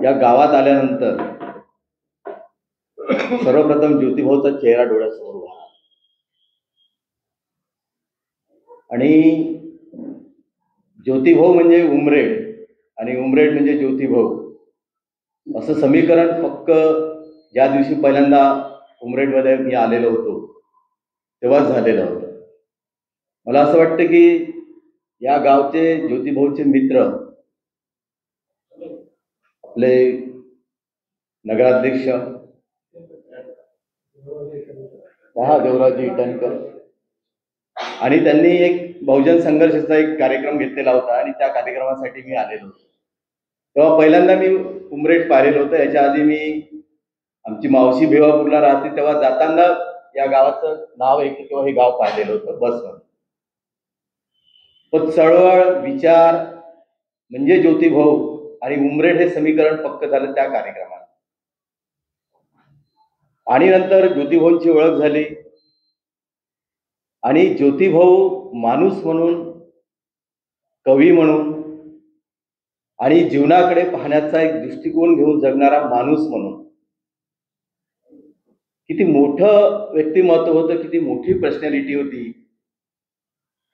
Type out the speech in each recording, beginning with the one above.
या गावात आल्यानंतर सर्वप्रथम ज्योतिभाऊचा चेहरा डोळ्यासमोर उभा आणि ज्योतिभाऊ म्हणजे उमरेड आणि उमरेड म्हणजे ज्योतिभाऊ असं समीकरण फक्त ज्या दिवशी पहिल्यांदा उमरेडमध्ये मी आलेलो होतो तेव्हाच झालेलं होतं. मला असं वाटतं की या गावचे ज्योतिभाऊचे मित्र आपले नगराध्यक्ष देवराजी इटनकर आणि त्यांनी एक बहुजन संघर्षाचा एक कार्यक्रम घेतलेला होता आणि त्या कार्यक्रमासाठी मी आलेलो होतो. तेव्हा पहिल्यांदा मी उमरेड पाहिलेलं होतं. याच्या आधी मी आमची मावशी भिवापूरला राहते तेव्हा जाताना या गावाचं नाव ऐकलं तेव्हा हे गाव पाहिलेलं होतं बसवर. पण चळवळ विचार म्हणजे ज्योतिभाऊ आणि उमरेड हे समीकरण पक्क झालं त्या कार्यक्रमात. आणि नंतर ज्योतिभाऊंची ओळख झाली आणि ज्योतिभाऊ माणूस म्हणून, कवी म्हणून आणि जीवनाकडे पाहण्याचा एक दृष्टिकोन घेऊन जगणारा माणूस म्हणून किती मोठं व्यक्तिमत्व होतं, किती मोठी पर्सनॅलिटी होती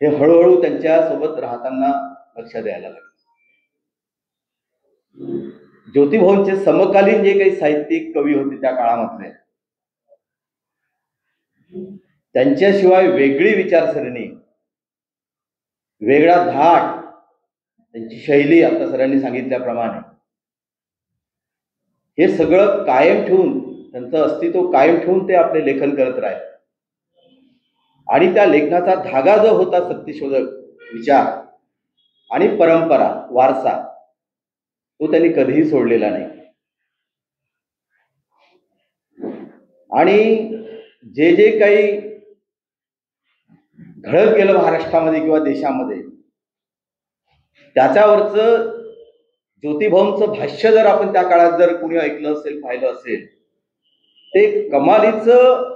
हे हळूहळू त्यांच्या सोबत राहताना लक्षात यायला लागलं. ज्योतिभाऊंचे समकालीन जे काही साहित्यिक कवी होते त्या काळामधले त्यांच्याशिवाय वेगळी विचारसरणी, वेगळा धाट, त्यांची शैली आता सरांनी सांगितल्याप्रमाणे हे सगळं कायम ठेवून, त्यांचं अस्तित्व कायम ठेवून ते आपले लेखन करत राहिले. आणि त्या लेखनाचा धागा जो होता सत्यशोधक विचार आणि परंपरा, वारसा, तो त्यांनी कधीही सोडलेला नाही. आणि जे जे काही घडत गेलं महाराष्ट्रामध्ये किंवा देशामध्ये त्याच्यावरचं ज्योतिभाऊंचं भाष्य जर आपण त्या काळात जर कुणी ऐकलं असेल, पाहिलं असेल, ते कमालीचं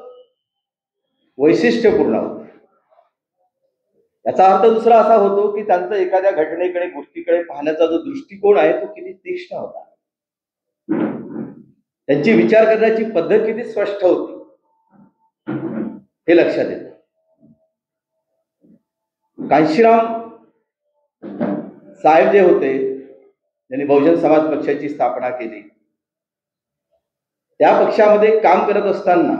वैशिष्ट्यपूर्ण होतं. याचा अर्थ दुसरा असा होतो की त्यांचा एखाद्या घटनेकडे, गोष्टीकडे पाहण्याचा जो दृष्टिकोन आहे तो किती तीक्ष्ण होता. त्यांची विचार करण्याची पद्धत किती स्पष्ट होती हे लक्षात येतं. कांशीराम साहेब जे होते त्यांनी बहुजन समाज पक्षाची स्थापना केली. त्या पक्षामध्ये काम करत असताना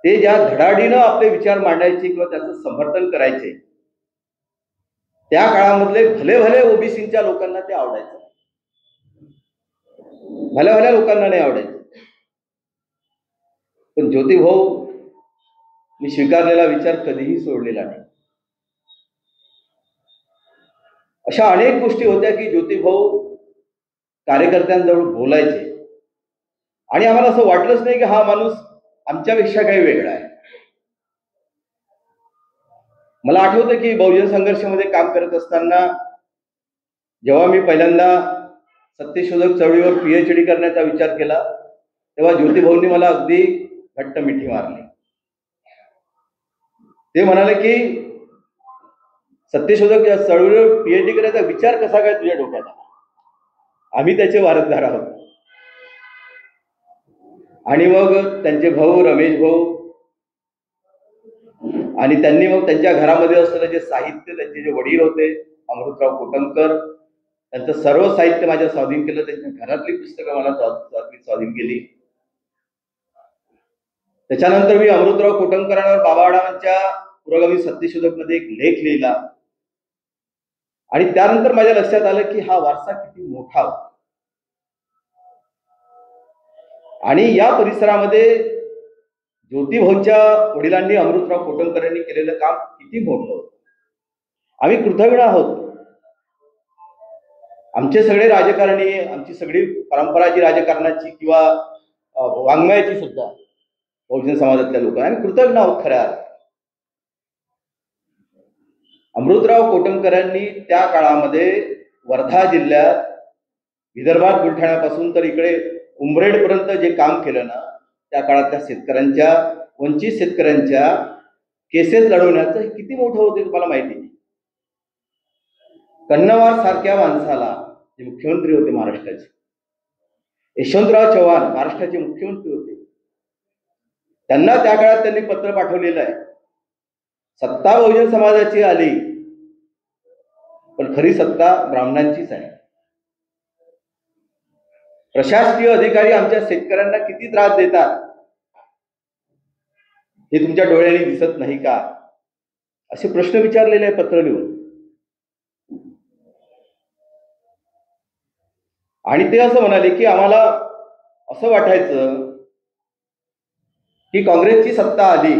ते ज्या धडाडीनं आपले विचार मांडायचे किंवा त्याचं समर्थन करायचे त्या काळामधले भले भले ओबीसीच्या लोकांना ते आवडायचं, भल्या भल्या लोकांना नाही आवडायचं. पण ज्योतिभाऊ मी स्वीकारलेला विचार कधीही सोडलेला नाही. अशा अनेक गोष्टी होत्या की ज्योतिभाऊ कार्यकर्त्यांजवळ बोलायचे आणि आम्हाला असं वाटलंच नाही की हा माणूस आमच्यापेक्षा काही वेगळा आहे. मला आठवतं की बहुजन संघर्षामध्ये काम करत असताना जेव्हा मी पहिल्यांदा सत्यशोधक चळवळीवर पीएचडी करण्याचा विचार केला तेव्हा ज्योतिभाऊंनी मला अगदी घट्ट मिठी मारली. ते म्हणाले की सत्यशोधक चळवळीवर पीएचडी करायचा विचार कसा काय तुझ्या डोक्यात आला? आम्ही त्याचे वारसदार आहोत. आणि मग त्यांचे भाऊ रमेश भाऊ आणि त्यांनी मग त्यांच्या घरामध्ये असलेलं जे साहित्य, त्यांचे जे वडील होते अमृतराव कोटमकर, त्यांचं सर्व साहित्य माझ्या स्वाधीन केलं. त्यांच्या घरातली पुस्तकं मला स्वाधीन केली. त्याच्यानंतर मी अमृतराव कोटमकरांवर बाबावाडांच्या पुरोगामी सत्यशोधक मध्ये एक लेख लिहिला आणि त्यानंतर माझ्या लक्षात आलं की हा वारसा किती मोठा होता आणि या परिसरामध्ये ज्योतिभाऊंच्या वडिलांनी, अमृतराव कोटमकरांनी केलेलं काम किती मोठं होतं. आम्ही कृतज्ञ आहोत. आमचे सगळे राजकारणी, आमची सगळी परंपरा जी राजकारणाची किंवा वाङ्मयाची सुद्धा बहुजन समाजातल्या लोक आम्ही कृतज्ञ आहोत खऱ्या अर्थात. अमृतराव कोटमकरांनी त्या काळामध्ये वर्धा जिल्ह्यात, विदर्भात बुलढाण्यापासून तर इकडे उमरेडपर्यंत जे काम केलं ना, त्या काळातल्या शेतकऱ्यांच्या, वंचित शेतकऱ्यांच्या केसेस लढवण्याचं किती मोठं होते तुम्हाला माहिती. कन्नवार सारख्या माणसाला जे मुख्यमंत्री होते महाराष्ट्राचे, यशवंतराव चव्हाण महाराष्ट्राचे मुख्यमंत्री होते, त्यांना त्या काळात त्यांनी पत्र पाठवलेलं आहे. सत्ता बहुजन समाजाची आली, पण खरी सत्ता ब्राह्मणांचीच आहे. प्रशासकीय अधिकारी आमच्या शेतकऱ्यांना किती त्रास देतात हे तुमच्या डोळ्यांनी दिसत नाही का, असे प्रश्न विचारलेले आहे पत्र लिहून. आणि ते असं म्हणाले की आम्हाला असं वाटायचं की काँग्रेसची सत्ता आली,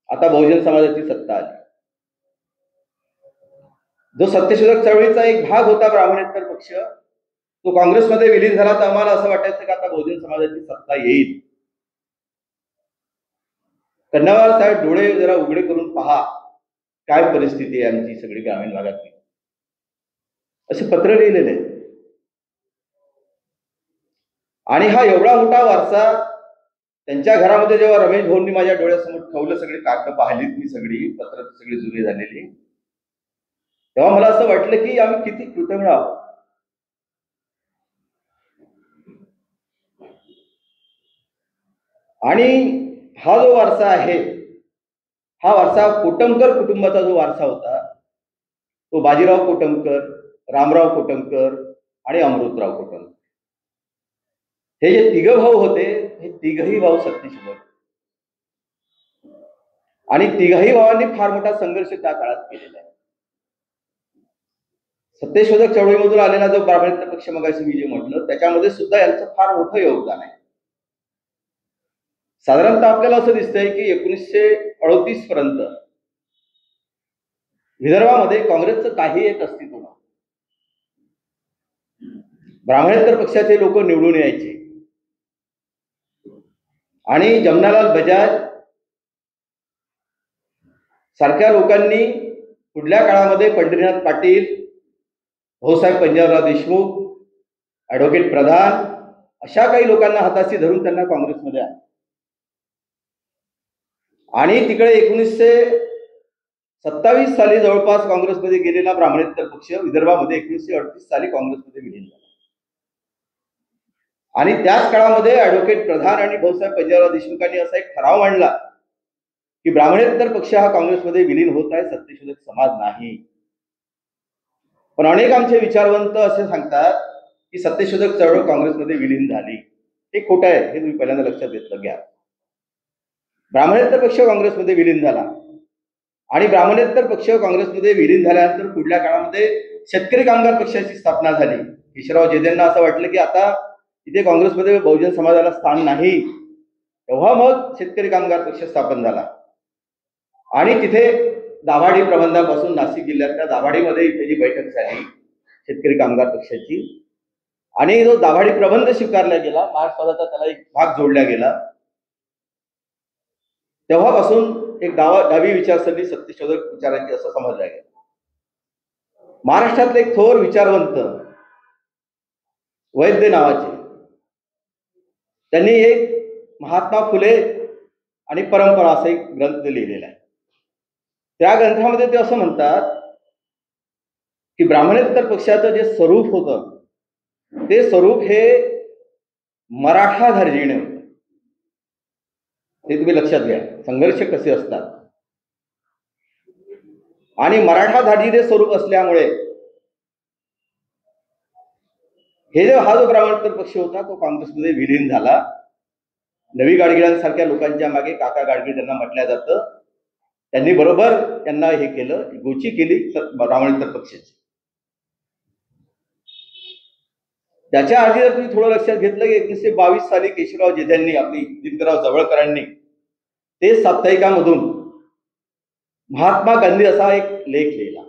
आता बहुजन समाजाची सत्ता आली. जो सत्यशोधक चळवळीचा एक भाग होता ब्राह्मणेतर पक्ष, तो काँग्रेसमध्ये विलीन झाला, तर आम्हाला असं वाटायचं की आता बहुजन समाजाची सत्ता येईल. कन्नवार साहेब, डोळे जरा उघडे करून पहा, काय परिस्थिती आहे आमची सगळी ग्रामीण भागातली, असे पत्र लिहिलेले आहे. आणि हा एवढा मोठा वारसा त्यांच्या घरामध्ये जेव्हा रमेश भाऊंनी माझ्या डोळ्यासमोर ठेवलं, सगळी कागद पाहिलीत मी, सगळी पत्र सगळी जुनी झालेली, तेव्हा मला असं वाटलं की आम्ही किती कृतज्ञ आहोत. आणि हा जो वारसा आहे, हा वारसा कोटमकर कुटुंबाचा जो वारसा होता, तो बाजीराव कोटमकर, रामराव कोटमकर आणि अमृतराव कोटमकर, हे जे तिघ भाऊ होते, हे तिघही भाऊ सत्यशोधक. आणि तिघही भावांनी फार मोठा संघर्ष त्या काळात केलेला आहे. सत्यशोधक चळवळीमधून आलेला जो ब्राह्मणेतर पक्ष मगाशी मी जे म्हटलं, त्याच्यामध्ये सुद्धा यांचं फार मोठं योगदान आहे. साधारणतः आपल्याला असं दिसतंय की 1938 पर्यंत विदर्भामध्ये काँग्रेसचं काही एक अस्तित्व नव्हतं. ब्राह्मणेतर पक्षाचे लोक निवडून यायचे आणि जमनालाल बजाज सारख्या लोकांनी पुढल्या काळामध्ये पंढरीनाथ पाटील, भाऊसाहेब पंजाबराव देशमुख, ॲडव्होकेट प्रधान अशा काही लोकांना हाताशी धरून त्यांना काँग्रेसमध्ये आले. आणि तिकडे 1927 साली जवळपास काँग्रेसमध्ये गेलेला ब्राह्मणेतर पक्ष विदर्भामध्ये 1938 साली काँग्रेसमध्ये विलीन झाला. आणि त्याच काळामध्ये ॲडव्होकेट प्रधान आणि भाऊसाहेब पंजाबराव देशमुखांनी असा एक ठराव मांडला की ब्राह्मणेतर पक्ष हा काँग्रेसमध्ये विलीन होत आहे, सत्यशोधक समाज नाही. पण अनेक आमचे विचारवंत असे सांगतात की सत्यशोधक चळवळ काँग्रेसमध्ये विलीन झाली. हे खोटं आहे, हे तुम्ही पहिल्यांदा लक्षात घेतलं घ्या. ब्राह्मणेतर पक्ष काँग्रेसमध्ये विलीन झाला आणि ब्राह्मणेतर पक्ष काँग्रेसमध्ये विलीन झाल्यानंतर पुढल्या काळामध्ये शेतकरी कामगार पक्षाची स्थापना झाली. केशवराव जेधेंना असं वाटलं की आता इथे काँग्रेसमध्ये बहुजन समाजाला स्थान नाही, तेव्हा मग शेतकरी कामगार पक्ष स्थापन झाला. आणि तिथे दाभाडी प्रबंधापासून नाशिक जिल्ह्यातल्या दाभाडीमध्ये इथे जी बैठक झाली शेतकरी कामगार पक्षाची, आणि जो दाभाडी प्रबंध स्वीकारला गेला, महाराष्ट्राचा त्याला एक भाग जोडला गेला, तेव्हापासून एक डावी विचारसरणी सत्यशोधक विचारांची असं समजलं गेलं. महाराष्ट्रातले एक थोर विचारवंत वैद्य नावाचे, त्यांनी एक महात्मा फुले आणि परंपरा असा एक ग्रंथ लिहिलेला आहे. त्या ग्रंथामध्ये ते असं म्हणतात की ब्राह्मणेतर पक्षाचं जे स्वरूप होतं, ते स्वरूप हे मराठा धार्जिणे होते. ते तुम्ही लक्षात घ्या, संघर्ष कसे असतात. आणि मराठा धार्जिणे स्वरूप असल्यामुळे हा जो ब्राह्मणेतर पक्ष होता तो काँग्रेसमध्ये विलीन झाला. नवी गाडगिळांसारख्या लोकांच्या मागे काका गाडगीळ त्यांना म्हटलं जातं, त्यांनी बरोबर त्यांना हे केलं, गोची केली ब्राह्मणेतर पक्षाची. त्याच्या आधी जर तुम्ही थोडं लक्षात घेतलं की 1922 साली केशवराव जेधेंनी, आपली दिनकरराव जवळकरांनी ते साप्ताहिकामधून महात्मा गांधी असा एक लेख लिहिला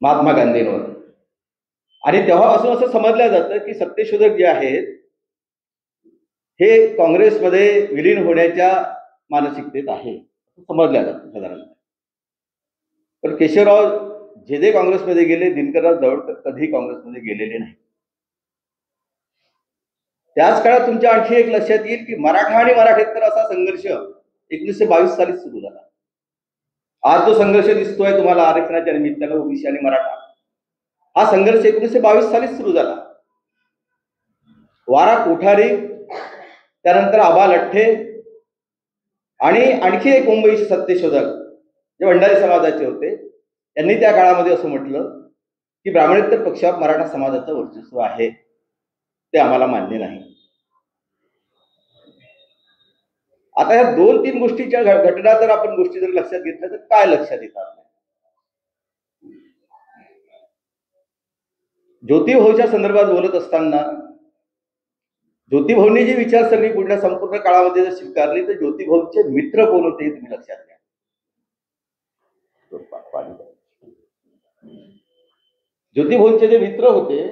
महात्मा गांधींवर. आणि तेव्हापासून असं समजलं जातं की सत्यशोधक जे आहेत हे काँग्रेसमध्ये विलीन होण्याच्या मानसिकतेत आहे, समजल्या जातं साधारण. पण केशवराव जेधे काँग्रेसमध्ये गेले, दिनकरराव जवळकर कधी काँग्रेसमध्ये गेलेले नाही. त्याच काळात तुमच्या आणखी एक लक्षात येईल की मराठा आणि मराठेतर असा संघर्ष 1922 साली सुरू झाला. आज जो संघर्ष दिसतोय तुम्हाला आरक्षणाच्या निमित्तानं ओबीसी आणि मराठा, हा संघर्ष 1922 सालीच सुरू झाला. वारा कोठारी, त्यानंतर आबा लठ्ठे आणि आणखी एक मुंबईचे सत्यशोधक जे भंडारी समाजाचे होते, त्यांनी त्या काळामध्ये असं म्हटलं की ब्राह्मणेतर पक्षात मराठा समाजाचं वर्चस्व आहे, ते आम्हाला मान्य नाही. आता या 2-3 गोष्टीच्या घटना जर आपण गोष्टी जर लक्षात घेतल्या तर काय लक्षात येतात? ज्योतिभाऊच्या संदर्भात बोलत असताना ज्योतिभाऊंनी जी विचारसरणी पुढल्या संपूर्ण काळामध्ये जर स्वीकारली तर ज्योतिभाऊंचे मित्र कोण होते हे तुम्ही लक्षात घ्या. ज्योतिभाऊंचे जे मित्र होते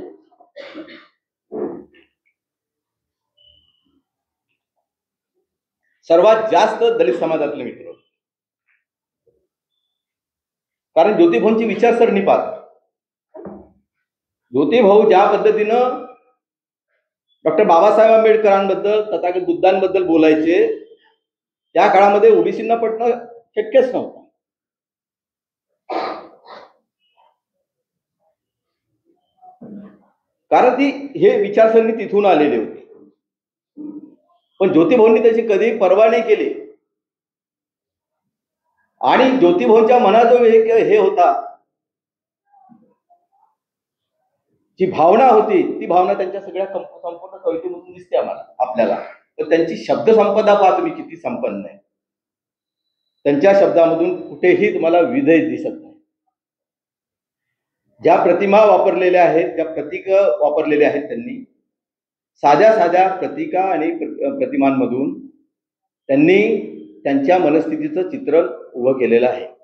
सर्वात जास्त दलित समाजातले मित्र होते. कारण ज्योतिभाऊंची विचारसरणी पाहता ज्योतिभाऊ ज्या पद्धतीनं डॉक्टर बाबासाहेब आंबेडकरांबद्दल, तथागत बुद्धांबद्दल बोलायचे, त्या काळामध्ये ओबीसींना पटणं शक्यच नव्हतं. कारण ती हे विचारसरणी तिथून आलेली होती. पण ज्योतिभाऊंनी त्याची कधी पर्वा नाही केली. आणि ज्योतिभाऊंच्या मनात जो हे होता, जी भावना होती, ती भावना त्यांच्या सगळ्या संपूर्ण कवितेमधून दिसते आपल्याला. तर त्यांची शब्द संपदा पहा तुम्ही किती संपन्न आहे. त्यांच्या शब्दामधून कुठेही तुम्हाला विधेय दिसत नाही. ज्या प्रतिमा वापरलेल्या आहेत, ज्या प्रतीक वापरलेले आहेत त्यांनी, साध्या साध्या प्रतीका आणि प्रतिमांमधून त्यांनी त्यांच्या मनस्थितीचं चित्र उभं केलेलं आहे.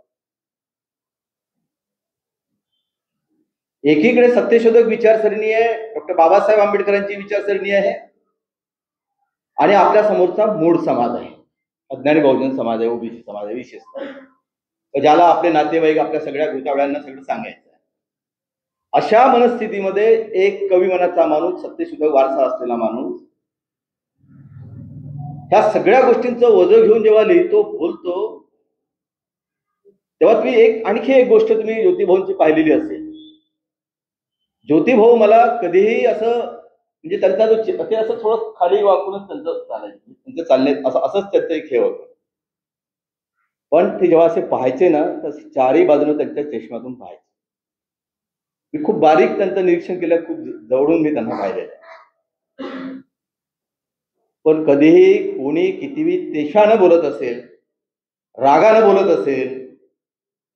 एकीकडे सत्यशोधक विचारसरणी आहे, डॉक्टर बाबासाहेब आंबेडकरांची विचारसरणी आहे, आणि आपल्या समोरचा मूळ समाज आहे, अज्ञानी बहुजन समाज आहे, ओबीसी समाज आहे विशेषतः, ज्याला आपले नातेवाईक आपल्या सगळ्या गोतावळ्यांना सगळं सांगायचं आहे. अशा मनस्थितीमध्ये एक कवी मनाचा माणूस, सत्यशोधक वारसा असलेला माणूस, ह्या सगळ्या गोष्टींचं ओझं घेऊन जेव्हा लिहितो, बोलतो, तेव्हा तुम्ही आणखी एक गोष्ट तुम्ही ज्योतिभाऊंची पाहिलेली असेल. ज्योतिभाऊ मला कधीही असं म्हणजे त्यांचा जो ते असं थोडं खाली वाकूनच त्यांचं चालायचं, त्यांचं चालण्यात असंच त्यांचं एक हे होतं. पण ते जेव्हा असे पाहायचे ना, तर चारही बाजूने त्यांच्या चष्म्यातून पाहायचे. मी खूप बारीक त्यांचं निरीक्षण केलं, खूप जवळून मी त्यांना पाहिलेलं. पण कधीही कोणी कितीही तेशानं बोलत असेल, रागानं बोलत असेल,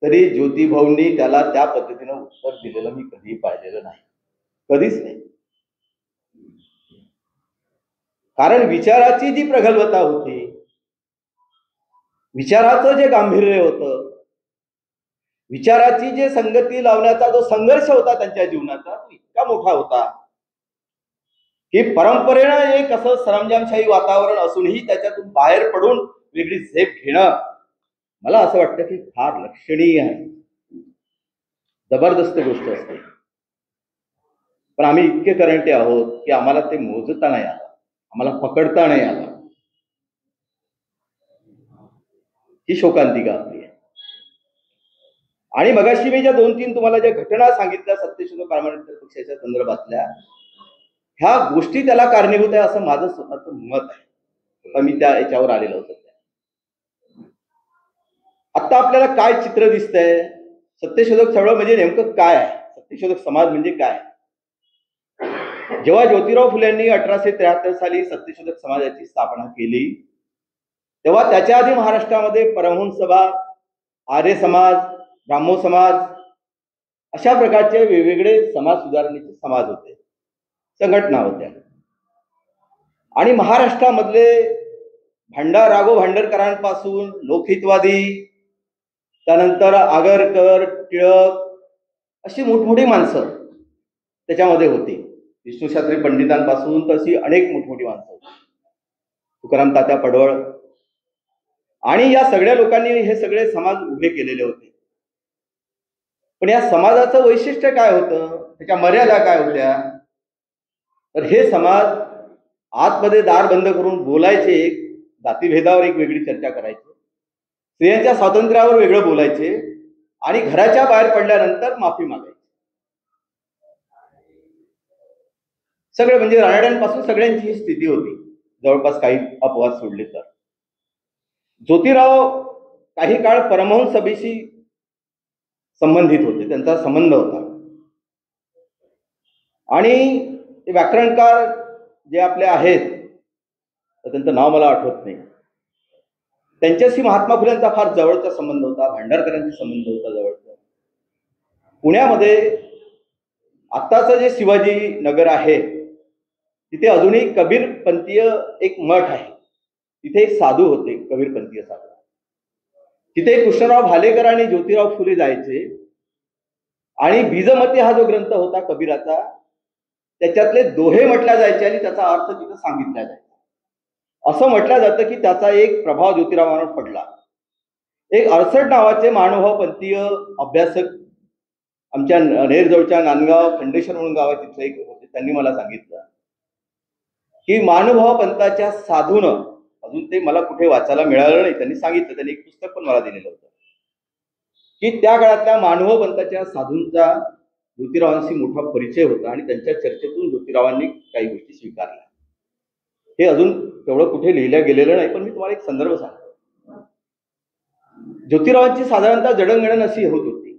तरी ज्योतिभाऊंनी त्याला त्या पद्धतीनं उत्तर दिलेलं मी कधीही पाहिलेलं नाही, कधीच नाही. कारण विचाराची जी प्रगल्भता होती, विचाराचं जे गांभीर्य होतं, विचाराची जे संगती लावण्याचा जो संघर्ष होता त्यांच्या जीवनाचा, तो इतका मोठा होता की परंपरेनं एक असं सरंजामशाही वातावरण असूनही त्याच्यातून बाहेर पडून वेगळी झेप घेणं, मला असं वाटतं की फार लक्षणीय आहे, जबरदस्त गोष्ट असते. पण आम्ही इतके करंटे आहोत की आम्हाला ते मोजता नाही आलं, आम्हाला पकडता नाही आलं. ही शोकांतिका आपली आहे. आणि मगाशी मी ज्या 2-3 तुम्हाला ज्या घटना सांगितल्या सत्यशोधक ब्राह्मणेतर पक्षाच्या संदर्भातल्या, ह्या गोष्टी त्याला कारणीभूत आहे असं माझं स्वतःचं मत आहे. आता मी त्या याच्यावर आलेलो होतो. आता आपल्याला काय चित्र दिसतंय, सत्यशोधक चळवळ म्हणजे नेमकं काय आहे, सत्यशोधक समाज म्हणजे काय? जेव्हा ज्योतिराव फुलेंनी 1873 साली सत्यशोधक समाजाची स्थापना केली, तेव्हा त्याच्या आधी महाराष्ट्रामध्ये परमहंस सभा, आर्य समाज, ब्राह्मो समाज अशा प्रकारचे वेगवेगळे समाज सुधारणेचे समाज होते, संघटना होत्या. आणि महाराष्ट्रामधले राघव भांडारकरांपासून लोकहितवादी, त्यानंतर आगरकर, टिळक अशी मोठमोठी माणसं त्याच्यामध्ये होती. विष्णुशास्त्री पंडितांपासून तशी अनेक मोठमोठी माणसं होती, तुकाराम तात्या पडवळ, आणि या सगळ्या लोकांनी हे सगळे समाज उभे केलेले होते. पण या समाजाचं वैशिष्ट्य काय होतं, त्याच्या मर्यादा काय होत्या? तर हे समाज आतमध्ये दार बंद करून बोलायचे, एक जातीभेदावर एक वेगळी चर्चा करायची, स्त्रियांच्या स्वातंत्र्यावर वेगळं बोलायचे, आणि घराच्या बाहेर पडल्यानंतर माफी मागायची. सगळे म्हणजे रानड्यांपासून सगळ्यांची ही स्थिती होती, जवळपास काही अपवाद सोडले तर. ज्योतिराव काही काळ परमहंस सभेशी संबंधित होते, त्यांचा संबंध होता. आणि व्याकरणकार जे आपले आहेत, तर त्यांचं नाव मला आठवत नाही, त्यांच्याशी महात्मा फुलेंचा फार जवळचा संबंध होता, भांडारकरांशी संबंध होता जवळचा. पुण्यामध्ये आत्ताचं जे शिवाजी नगर आहे तिथे अजूनही कबीरपंथीय एक मठ आहे. तिथे एक साधू होते, कबीरपंथीय साधू. तिथे कृष्णराव भालेकर आणि ज्योतिराव फुले जायचे आणि बीजमती हा जो ग्रंथ होता कबीराचा, त्याच्यातले दोहे म्हटल्या जायचे आणि त्याचा अर्थ तिथं सांगितला जायचा. असं म्हटलं जातं की त्याचा एक प्रभाव ज्योतिरावांवर पडला. एक अडसठ नावाचे महानुभावपंथीय अभ्यासक आमच्या नेरजवळच्या नांदगाव खंडेश्वर म्हणून गाव आहे तिथले एक होते, त्यांनी मला सांगितलं की महानुभाव पंथाच्या साधून, अजून ते मला कुठे वाचायला मिळालं नाही, त्यांनी सांगितलं, त्यांनी एक पुस्तक पण मला दिलेलं होतं की त्या काळातल्या महानुभाव पंथाच्या साधूंचा ज्योतिरावांशी मोठा परिचय होता आणि त्यांच्या चर्चेतून ज्योतिरावांनी काही गोष्टी स्वीकारल्या. हे अजून तेवढं कुठे लिहिल्या गेलेलं नाही, पण मी तुम्हाला एक संदर्भ सांगतो. ज्योतिरावांची साधारणतः जडणघडण अशी होत होती.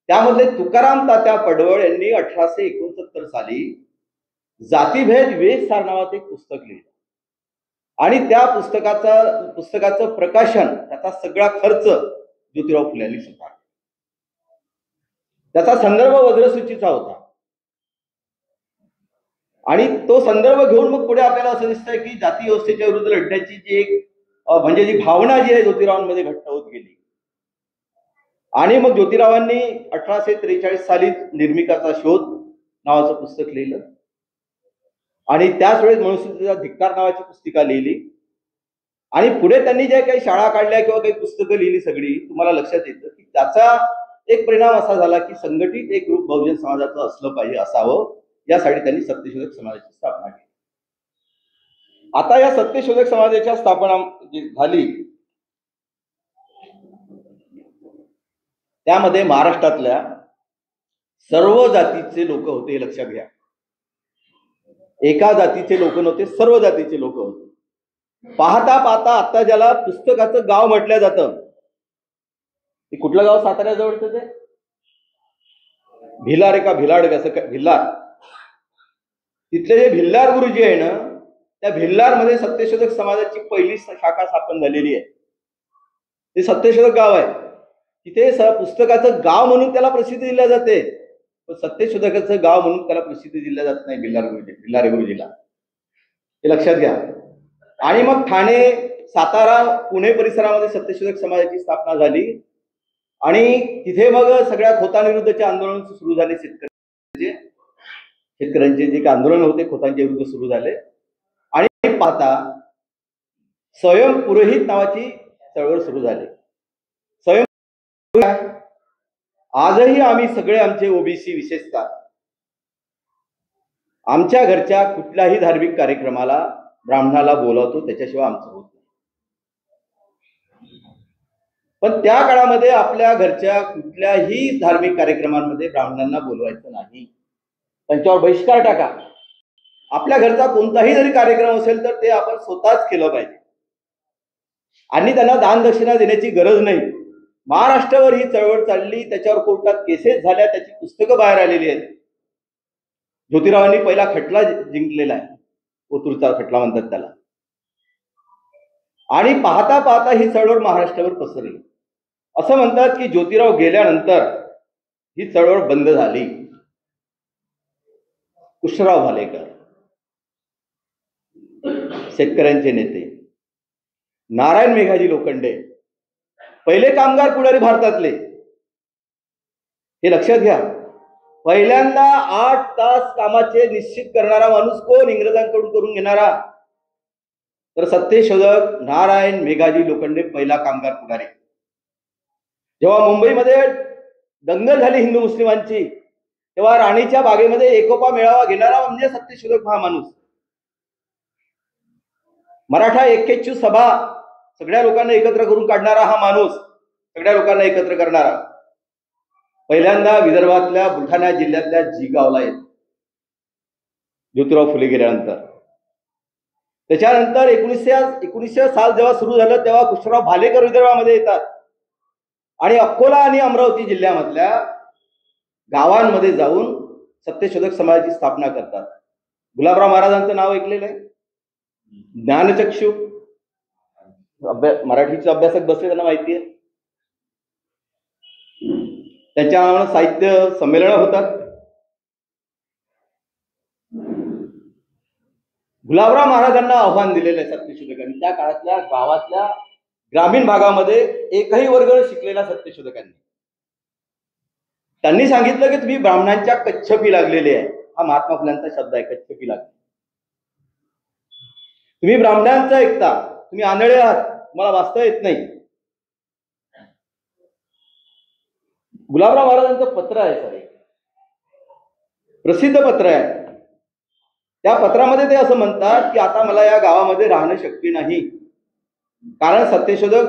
त्यामधले तुकाराम तात्या पडवळ यांनी 1869 साली जातीभेद वेशसार नावाचं एक पुस्तक लिहिलं आणि त्या पुस्तकाचं प्रकाशन, त्याचा सगळा खर्च ज्योतिराव फुले यांनी स्वीकारला. त्याचा संदर्भ वज्रसूचीचा होता आणि तो संदर्भ घेऊन मग पुढे आपल्याला असं दिसतंय की जाती व्यवस्थेच्या विरुद्ध लढण्याची जी एक म्हणजे जी भावना जी आहे ज्योतिरावांमध्ये घट्ट होत गेली. आणि मग ज्योतिरावांनी 1843 साली निर्मिकाचा शोध नावाचं पुस्तक लिहिलं आणि त्याच वेळेस मनुस्मृतीचा धिक्कार नावाची पुस्तिका लिहिली. आणि पुढे त्यांनी जे काही शाळा काढल्या किंवा काही पुस्तकं लिहिली सगळी, तुम्हाला लक्षात येतं की त्याचा एक परिणाम असा झाला की संघटित एक ग्रुप बहुजन समाजाचं असलं पाहिजे, असावं, यासाठी त्यांनी सत्यशोधक समाजाची स्थापना केली. आता या सत्यशोधक समाजाच्या स्थापना जी झाली त्यामध्ये महाराष्ट्रातल्या सर्व जातीचे लोक होते, हे लक्षात घ्या. एका जातीचे लोक नव्हते, सर्व जातीचे लोक होते. पाहता पाहता आता ज्याला पुस्तकाचं गाव म्हटलं जातं, ते कुठलं गाव साताऱ्याजवळचं, ते भिलार का भिलाड, कसं भिल्लार, तिथले जे भिल्लार गुरुजी आहे ना, त्या भिल्लार मध्ये सत्यशोधक समाजाची पहिली शाखा स्थापन झालेली आहे. ते सत्यशोधक गाव आहे. तिथे पुस्तकाचं गाव म्हणून त्याला प्रसिद्धी दिल्या जाते, पण सत्यशोधकाचं गाव म्हणून त्याला प्रसिद्धी दिल्या जात नाही भिल्लार गुरुजीला, हे लक्षात घ्या. आणि मग ठाणे, सातारा, पुणे परिसरामध्ये सत्यशोधक समाजाची स्थापना झाली आणि तिथे मग सगळ्या खोतांविरुद्धचे आंदोलन सुरू झाले. शेतकऱ्यांचे जे काही आंदोलन होते खोतांच्या विरुद्ध सुरू झाले. आणि पाहता स्वयंपुरोहित नावाची चळवळ सुरू झाली. आजही आम्ही सगळे आमचे ओबीसी विशेषतः आमच्या घरच्या कुठल्याही धार्मिक कार्यक्रमाला ब्राह्मणाला बोलावतो, त्याच्याशिवाय आमचं होत नाही. पण त्या काळामध्ये आपल्या घरच्या कुठल्याही धार्मिक कार्यक्रमांमध्ये ब्राह्मणांना बोलवायचं नाही, त्यांच्यावर बहिष्कार टाका. आपल्या घरचा कोणताही जरी कार्यक्रम असेल तर ते आपण स्वतःच केलं पाहिजे आणि त्यांना दान दक्षिणा देण्याची गरज नाही. महाराष्ट्रावर ही चळवळ चालली, त्याच्यावर कोर्टात केसेस झाल्या, त्याची पुस्तकं बाहेर आलेली आहेत. ज्योतिरावांनी पहिला खटला जिंकलेला आहे, ओतूरचा खटला म्हणतात त्याला. आणि पाहता पाहता ही चळवळ महाराष्ट्रावर पसरली. असं म्हणतात की ज्योतिराव गेल्यानंतर ही चळवळ बंद झाली. कृष्णराव भालेकर, शेतकऱ्यांचे नेते, नारायण मेघाजी लोखंडे, पहिले कामगार पुढारी भारतातले, हे लक्षात घ्या. पहिल्यांदा 8 तास कामाचे निश्चित करणारा माणूस कोण इंग्रजांकडून करून घेणारा, तर सत्यशोधक नारायण मेघाजी लोखंडे पहिला कामगार पुढारी. जेव्हा मुंबईमध्ये दंगल झाली हिंदू मुस्लिमांची, तेव्हा राणीच्या बागेमध्ये एकोपा मेळावा घेणारा म्हणजे सत्यशोधक हा माणूस. मराठा ऐक्याची सभा सगळ्या लोकांना एकत्र करून काढणारा हा माणूस, सगळ्या लोकांना एकत्र करणारा. पहिल्यांदा विदर्भातल्या बुलढाणा जिल्ह्यातल्या जिगावला येतो. ज्योतिराव फुले गेल्यानंतर. त्याच्यानंतर 1900 साल जेव्हा सुरू झालं तेव्हा कृष्णराव भालेकर विदर्भामध्ये येतात आणि अकोला आणि अमरावती जिल्ह्यामधल्या गावांमध्ये जाऊन सत्यशोधक समाजाची स्थापना करतात. गुलाबराव महाराजांचं नाव ऐकलेलं आहे, ज्ञानचक्षू. मराठीचे अभ्यासक बसले, त्यांना माहिती आहे. त्यांच्या नावानं साहित्य संमेलन होतात. गुलाबराव महाराजांना आव्हान दिलेलं आहे सत्यशोधकांनी. त्या काळातल्या गावातल्या ग्रामीण भागामध्ये एकही वर्ग शिकलेला सत्यशोधकांनी. त्यांनी सांगितलं की तुम्ही ब्राह्मणांच्या कच्छपी लागलेले आहे. हा महात्मा फुल्यांचा शब्द आहे, कच्छपी लागले. तुम्ही ब्राह्मणांचं ऐकता, तुम्ही आंधळे आहात, तुम्हाला वाचता येत नाही. गुलाबराव महाराजांचं पत्र आहे सर, प्रसिद्ध पत्र आहे. त्या पत्रामध्ये ते असं म्हणतात की आता मला या गावामध्ये राहणं शक्य नाही, कारण सत्यशोधक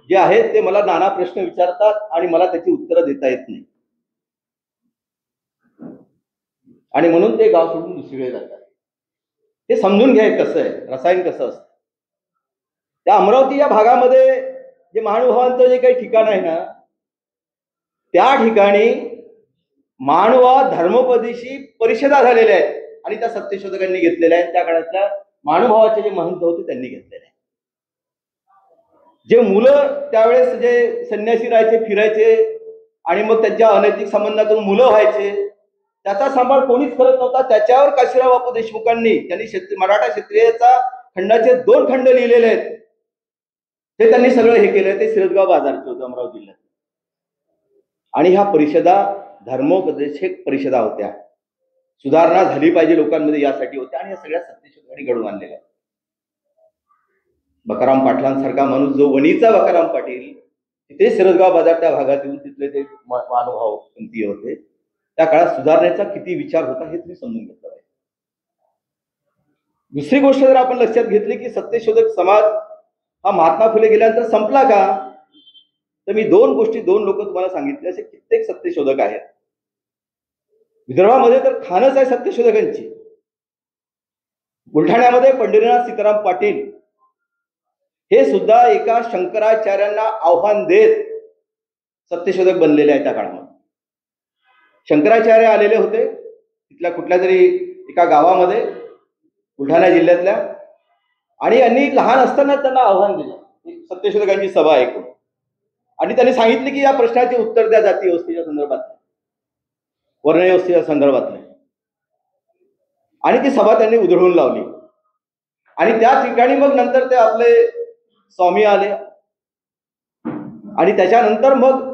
जे आहेत ते मला नाना प्रश्न विचारतात आणि मला त्याची उत्तरं देता येत नाही, आणि म्हणून ते गाव सोडून दुसरीकडे जातात. ते समजून घ्या कसं आहे, रसायन कसं असतं. त्या अमरावती या भागामध्ये जे महानुभावांचं जे काही ठिकाण आहे ना, त्या ठिकाणी महानुभाव धर्मोपदेशी परिषदा झालेल्या आहेत आणि त्या सत्यशोधकांनी घेतलेल्या आहेत. त्या काळातल्या महानुभावाचे जे महंत होते त्यांनी घेतलेले आहेत. जे मुलं त्यावेळेस जे संन्यासी राहायचे, फिरायचे आणि मग त्यांच्या अनैतिक संबंधातून मुलं व्हायचे, त्याचा सांभाळ कोणीच करत नव्हता. त्याच्यावर काशीराव बापू देशमुखांनी, त्यांनी मराठा क्षत्रियचा खंडाचे 2 खंड लिहिलेले आहेत. ते त्यांनी सगळं हे केलं. ते सिरसगाव बाजारचे होतं, अमरावती जिल्ह्यात. आणि ह्या परिषदा धर्मोपदेशक परिषदा होत्या. सुधारणा झाली पाहिजे लोकांमध्ये यासाठी होत्या, आणि या सगळ्या सत्यशोधकांनी घडवून आणलेल्या. बकाराम पाटलांसारखा माणूस, जो वणीचा बकाराम पाटील, तिथे सिरसगाव बाजार त्या भागात येऊन तिथले ते महानुभाव पंथीय होते. त्या काळात सुधारण्याचा किती विचार होता हे तुम्ही समजून घेतलं पाहिजे. दुसरी गोष्ट जर आपण लक्षात घेतली की सत्यशोधक समाज हा महात्मा फुले गेल्यानंतर संपला का, तर मी 2 लोक तुम्हाला सांगितले. असे कित्येक सत्यशोधक आहेत विदर्भामध्ये, तर खानच आहे सत्यशोधकांची. बुलढाण्यामध्ये पंढरीनाथ सीताराम पाटील हे सुद्धा एका शंकराचार्यांना आव्हान देत सत्यशोधक बनलेले आहेत. त्या काळामध्ये शंकराचार्य आलेले होते तिथल्या कुठल्या तरी एका गावामध्ये बुलढाणा जिल्ह्यातल्या, आणि यांनी लहान असताना त्यांना आव्हान दिलं, सत्यशोधकांची सभा ऐकून, आणि त्यांनी सांगितले की या प्रश्नाचे उत्तर द्या जाती व्यवस्थेच्या संदर्भात, वर्णव्यवस्थेच्या संदर्भातले. आणि ती सभा त्यांनी उधळून लावली. आणि त्या ठिकाणी मग नंतर ते आपले स्वामी आले, आणि त्याच्यानंतर मग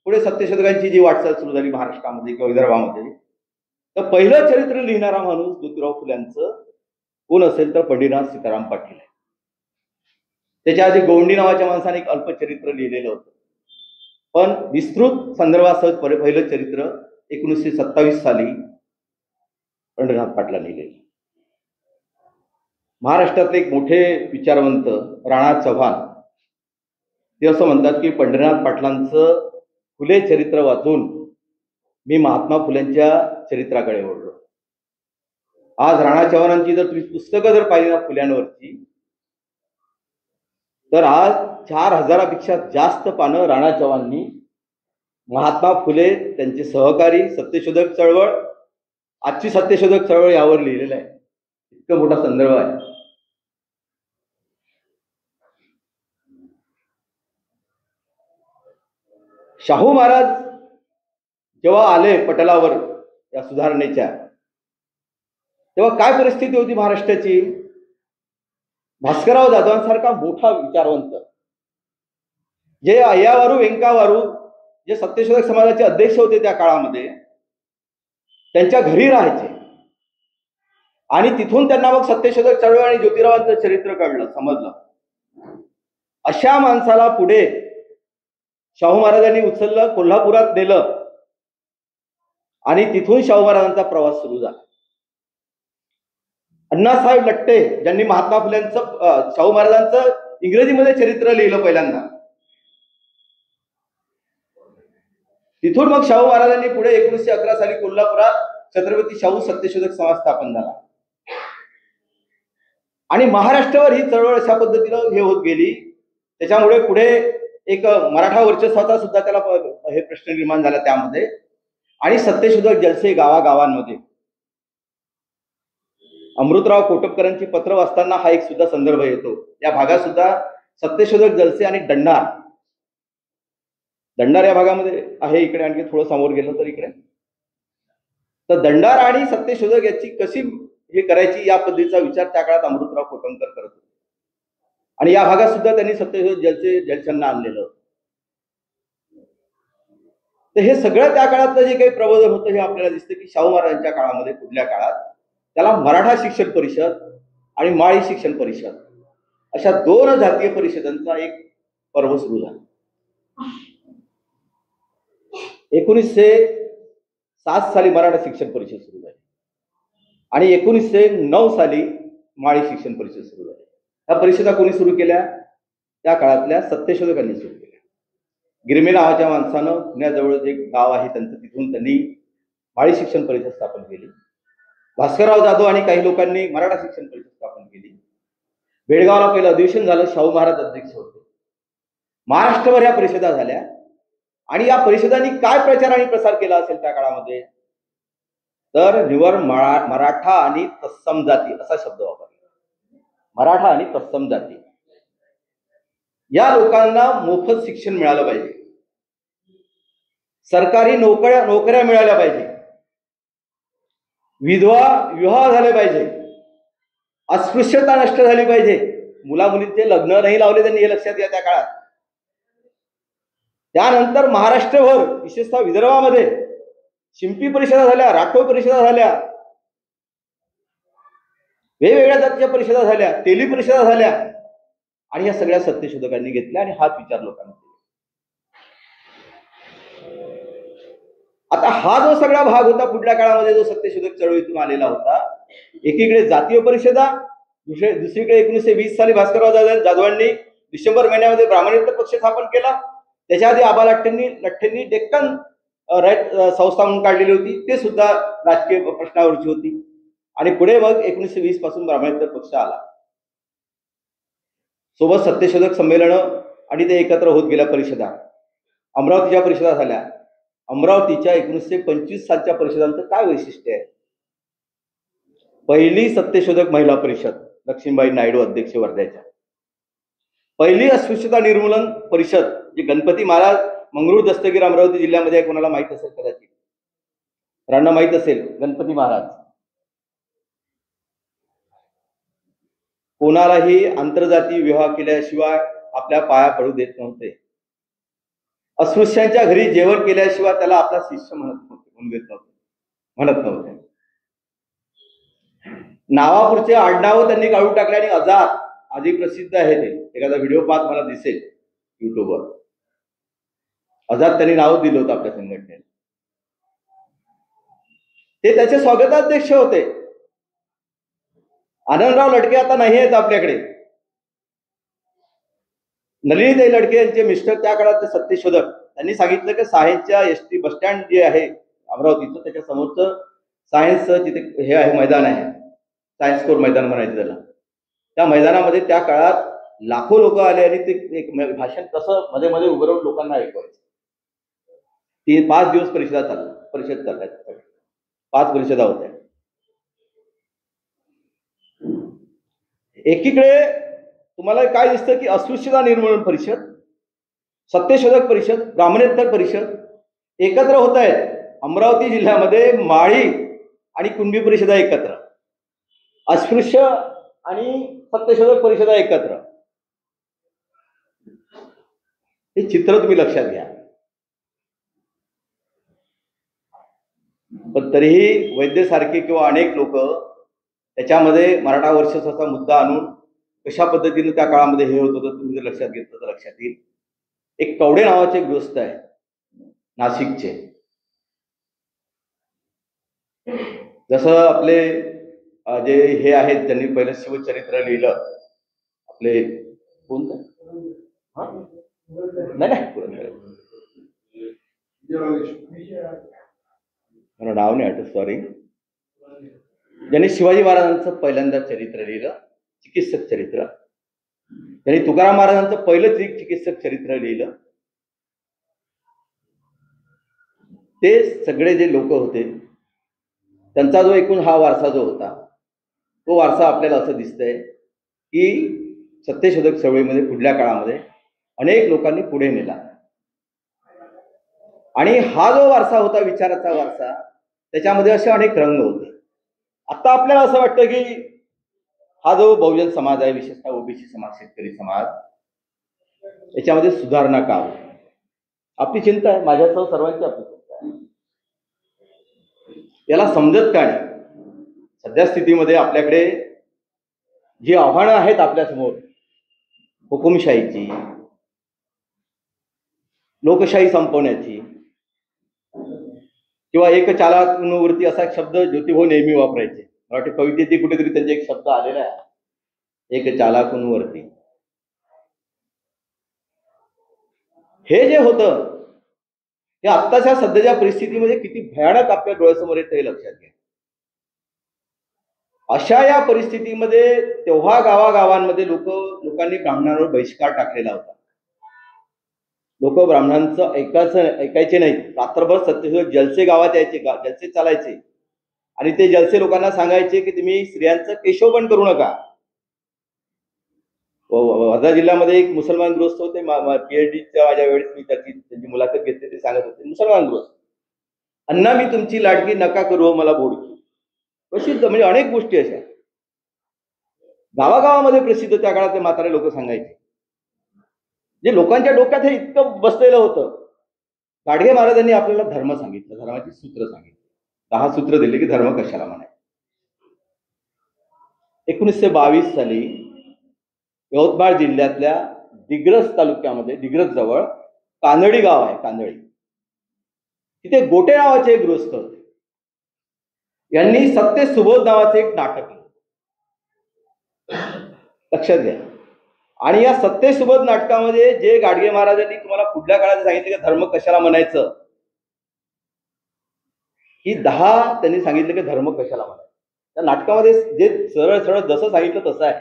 पुढे सत्यशोधकांची जी वाटचाल सुरू झाली महाराष्ट्रामध्ये किंवा विदर्भामध्ये. तर पहिलं चरित्र लिहिणारा माणूस ज्योतिराव फुल्यांचं कोण असेल तर पंढरीनाथ सीताराम पाटील आहे. त्याच्या आधी गौंडी नावाच्या माणसाने एक अल्पचरित्र लिहिलेलं होतं, पण विस्तृत संदर्भासह पहिलं चरित्र 1927 साली पंढरीनाथ पाटलांनी लिहिलेलं. महाराष्ट्रातले एक मोठे विचारवंत राणा चव्हाण ते असं म्हणतात की पंढरीनाथ पाटलांचं फुले चरित्र वाचून मी महात्मा फुल्यांच्या चरित्राकडे वळलो. आज राणा चव्हाणांची जर तुम्ही पुस्तकं जर पाहिली ना फुल्यांवरची, तर आज 4000पेक्षा जास्त पानं राणा चव्हाणांनी महात्मा फुले, त्यांचे सहकारी, सत्यशोधक चळवळ, आजची सत्यशोधक चळवळ यावर लिहिलेलं आहे. इतका मोठा संदर्भ आहे. शाहू महाराज जेव्हा आले पटलावर या सुधारणेच्या, तेव्हा काय परिस्थिती होती महाराष्ट्राची. भास्करराव जाधवांसारखा मोठा विचारवंत, जे अय्यावारू व्यंकावारू, जे सत्यशोधक समाजाचे अध्यक्ष होते त्या काळामध्ये, त्यांच्या घरी राहायचे, आणि तिथून त्यांना मग सत्यशोधक चळवळ आणि ज्योतिरावांचं चरित्र कळलं, समजलं. अशा माणसाला पुढे शाहू महाराजांनी उचललं, कोल्हापुरात नेलं, आणि तिथून शाहू महाराजांचा प्रवास सुरू झाला. अण्णासाहेब लट्टे, ज्यांनी महात्मा फुल्यांचं, शाहू महाराजांचं इंग्रजीमध्ये चरित्र लिहिलं पहिल्यांदा, तिथून मग शाहू महाराजांनी पुढे 1911 साली कोल्हापुरात छत्रपती शाहू सत्यशोधक समाज स्थापन झाला. आणि महाराष्ट्रावर ही चळवळ अशा पद्धतीनं हे होत गेली. त्याच्यामुळे पुढे एक मराठा वर्चस्वाचा सुद्धा त्याला हे प्रश्न निर्माण झाला त्यामध्ये. आणि सत्यशोधक जलसे गावागावांमध्ये अमृतराव कोटककरांची पत्र वाचताना हा एक सुद्धा संदर्भ येतो. या भागात सुद्धा सत्यशोधक जलसे आणि दंडार या भागामध्ये आहे. इकडे आणखी थोडं समोर गेलं तर इकडे तर दंडार आणि सत्यशोधक याची कशी हे करायची या पद्धतीचा विचार त्या काळात अमृतराव कोटमकर करत होते. आणि या भागात सुद्धा त्यांनी सत्यशोधक जलशांना आणलेलं. तर हे सगळं त्या काळातलं जे काही प्रबोधन होतं हे आपल्याला दिसतं की शाहू महाराजांच्या काळामध्ये पुढल्या काळात त्याला मराठा शिक्षण परिषद आणि माळी शिक्षण परिषद अशा 2 जातीय परिषदांचा एक पर्व सुरू झाला. 1907 साली मराठा शिक्षण परिषद सुरू झाली आणि 1909 साली माळी शिक्षण परिषद सुरू झाली. ह्या परिषदा कोणी सुरू केल्या? त्या काळातल्या सत्यशोधकांनी सुरू केल्या. गिरमे नावाच्या माणसानं पुण्याजवळ जे गाव आहे त्यांचं तिथून त्यांनी माळी शिक्षण परिषद स्थापन केली. भास्करराव जाधव आणि काही लोकांनी मराठा शिक्षण परिषद स्थापन केली. बेळगावला पहिलं अधिवेशन झालं. शाहू महाराज अध्यक्ष होते. महाराष्ट्रभर या परिषदा झाल्या. आणि या परिषदांनी काय प्रचार आणि प्रसार केला असेल त्या काळामध्ये तर निवड मराठा आणि तत्सम जाती असा शब्द वापरला. मराठा आणि तत्सम जाती या लोकांना मोफत शिक्षण मिळालं पाहिजे. सरकारी नोकऱ्या मिळाल्या पाहिजे. विधवा विवाह झाले पाहिजे. अस्पृश्यता नष्ट झाली पाहिजे. मुलामुलींचे लग्न नाही लावले त्यांनी, हे लक्षात घ्या त्या काळात. त्यानंतर महाराष्ट्रभर विशेषतः विदर्भामध्ये शिंपी परिषदा झाल्या, राठोड परिषदा झाल्या, वेगवेगळ्या जातीच्या परिषदा झाल्या, तेली परिषदा झाल्या आणि या सगळ्या सत्यशोधकांनी घेतल्या आणि हाच विचार लोकांना दिला. आता हा जो सगळा भाग होता पुढल्या काळामध्ये जो सत्यशोधक चळवळीतून आलेला होता, एकीकडे जातीय परिषदा, दुसरीकडे 1920 साली भास्करराव जाधवांनी डिसेंबर महिन्यामध्ये ब्राह्मणेतर पक्ष स्थापन केला. त्याच्या आधी आबा लठ्ठेंनी डेक्कन संस्था म्हणून काढलेली होती, ते सुद्धा राजकीय प्रश्नावरची होती. आणि पुढे मग 1920 पासून ब्राह्मणेतर पक्ष आला. सोबत सत्यशोधक संमेलन आणि ते एकत्र होत गेल्या परिषदा. अमरावतीच्या परिषदा झाल्या. अमरावतीच्या 1925 सालच्या परिषदांचं काय वैशिष्ट्य आहे? पहिली सत्यशोधक महिला परिषद, लक्ष्मीबाई नायडू अध्यक्ष वर्ध्याच्या. पहिली अस्पृश्यता निर्मूलन परिषद, जी गणपती महाराज मंगरूळ दस्तगीर अमरावती जिल्ह्यामध्ये आहे. कोणाला माहित असेल कदाचित, राणा माहित असेल. गणपती महाराज कोणालाही आंतरजातीय विवाह केल्याशिवाय आपल्या पाया पडू देत नव्हते. अस्पृश्यांच्या घरी जेवण केल्याशिवाय त्याला आपला शिष्य म्हणत नव्हते. नावापूरचे आडनाव त्यांनी काढून टाकले आणि आझाद, आधी प्रसिद्ध आहे ते, एखादा व्हिडिओ पाहत मला दिसेल युट्यूबवर, आझाद त्यांनी नाव दिलं होतं आपल्या संघटनेला. ते त्याचे स्वागताध्यक्ष होते. आनंदराव लडके आता नाही आहेत आपल्याकडे. नलिनीताई लडके यांचे मिस्टर त्या काळातले सत्यशोधक, त्यांनी सांगितलं की सायन्सच्या एसटी बसस्टँड जे आहे अमरावतीचं, त्याच्या समोरचं सायन्सचं जिथे हे आहे मैदान आहे, सायन्स कोर मैदान म्हणायचं त्याला, त्या मैदानामध्ये त्या काळात लाखो लोक आले आणि ते एक भाषण तसं मध्ये मध्ये उभं राहून लोकांना ऐकवायचं. 5 दिवस परिषद चालल्या. 5 परिषदा होत्या. एकीकडे तुम्हाला काय दिसतं की अस्पृश्यता निर्मूलन परिषद, सत्यशोधक परिषद, ब्राह्मणेतर परिषद एकत्र होत आहेत. अमरावती जिल्ह्यामध्ये माळी आणि कुणबी परिषदा एकत्र, अस्पृश्य आणि सत्यशोधक परिषदा एकत्र. हे चित्र तुम्ही लक्षात घ्या. पण तरीही वैद्यसारखे किंवा अनेक लोक त्याच्यामध्ये मराठा वर्चस्वाचा मुद्दा आणून कशा पद्धतीने त्या काळामध्ये हे होत होतं तुम्ही जर लक्षात घेतलं तर लक्षात येईल. एक कवडे नावाचे एक ग्रस्त आहे नाशिकचे. जसं आपले जे हे आहेत त्यांनी पहिलं शिवचरित्र लिहिलं, आपले कोणतं मला नाव नाही आठवत, सॉरी, ज्यांनी शिवाजी महाराजांचं पहिल्यांदा चरित्र लिहिलं चिकित्सक चरित्र. त्यांनी तुकाराम महाराजांचं पहिलंच एक चिकित्सक चरित्र लिहिलं. ते सगळे जे लोक होते त्यांचा जो एकूण हा वारसा जो होता तो वारसा आपल्याला असं दिसतंय की सत्यशोधक चळवळीमध्ये पुढल्या काळामध्ये अनेक लोकांनी पुढे नेला. आणि हा जो वारसा होता विचाराचा वारसा त्याच्यामध्ये असे अनेक रंग होते. आता आपल्याला असं वाटतं की हा जो बहुजन समाज आहे, विशेषतः ओबीसी समाज, शेतकरी समाज, याच्यामध्ये सुधारणा का होईल आपली चिंता आहे, माझ्यासह सर्वांची आपली चिंता आहे. याला समजत का नाही? सध्या स्थितीमध्ये आपल्याकडे जी आव्हानं आहेत आपल्यासमोर, हुकुमशाहीची, लोकशाही संपवण्याची, किंवा एक चालावरती असा एक शब्द ज्योतिभाऊ नेहमी वापरायचे, मला वाटतं कवितेत कुठेतरी त्यांचे एक शब्द आलेला आहे, एक चालाकुंवरती. हे जे होतं हे आत्ताच्या सध्याच्या परिस्थितीमध्ये किती भयानक आपल्या डोळ्यासमोर येतं हे लक्षात घ्या. अशा या परिस्थितीमध्ये तेव्हा गावागावांमध्ये लोकांनी ब्राह्मणांवर बहिष्कार टाकलेला होता. लोक ब्राह्मणांचं ऐकायचे नाहीत. रात्रभर सत्यशोधक जलसे गावात यायचे, जलसे चालायचे आणि ते जलसे लोकांना सांगायचे की तुम्ही स्त्रियांचं केशवपण करू नका. वर्धा जिल्ह्यामध्ये एक मुसलमान गृहस्थ होते, पीएचडीच्या माझ्या वेळेस मी त्यांची मुलाखत घेतली, ते सांगत होते, मुसलमान गृहस्थ, अण्णा मी तुमची लाडकी नका करू मला बोडकी, प्रसिद्ध म्हणजे अनेक गोष्टी अशा गावागावामध्ये प्रसिद्ध त्या काळात ते म्हातारे लोक सांगायचे. जे लोकांच्या डोक्यात हे इतकं बसलेलं होतं. गाडगे महाराजांनी आपल्याला धर्म सांगितलं, धर्माची सूत्र सांगितली, 10 सूत्र दिले की धर्म कशाला म्हणायचं. 1922 साली यवतमाळ जिल्ह्यातल्या दिग्रस तालुक्यामध्ये, दिग्रस जवळ कानडी गाव आहे, कानडी, तिथे गोटे नावाचे एक गृहस्थ होते. यांनी सत्य सुबोध नावाचे एक नाटक लिहिलं, लक्षात घ्या. आणि या सत्य सुबोध नाटकामध्ये जे गाडगे महाराजांनी तुम्हाला पुढल्या काळात सांगितले की धर्म कशाला म्हणायचं, ही 10 त्यांनी सांगितलं की धर्म कशाला म्हणायचं. त्या नाटकामध्ये जे सरळ सरळ जसं सांगितलं तसं आहे.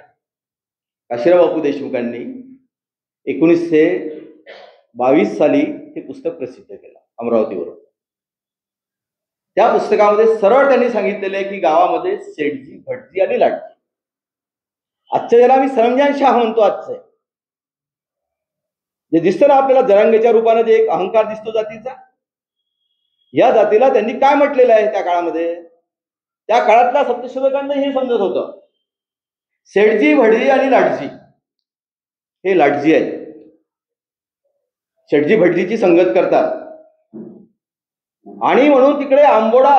काशीराव बापू देशमुखांनी 1922 साली हे पुस्तक प्रसिद्ध केलं अमरावतीवरून. त्या पुस्तकामध्ये सरळ त्यांनी सांगितलेलं आहे की गावामध्ये सेठजी, भटजी आणि लाटजी, आजच्या ज्याला आम्ही सरंजान शाह म्हणतो, आजचं जे दिसतं ना आपल्याला जरांगेच्या रूपाने जे एक अहंकार दिसतो जातीचा, या जातीला त्यांनी काय म्हटलेलं आहे त्या काळामध्ये, त्या काळातल्या सत्यशोधकांना हे समजत होतं. सेठजी, भटजी आणि लाटजी, हे लाटजी आहेत. शेठजी भटजीची संगत करतात आणि म्हणून तिकडे आंबोडा,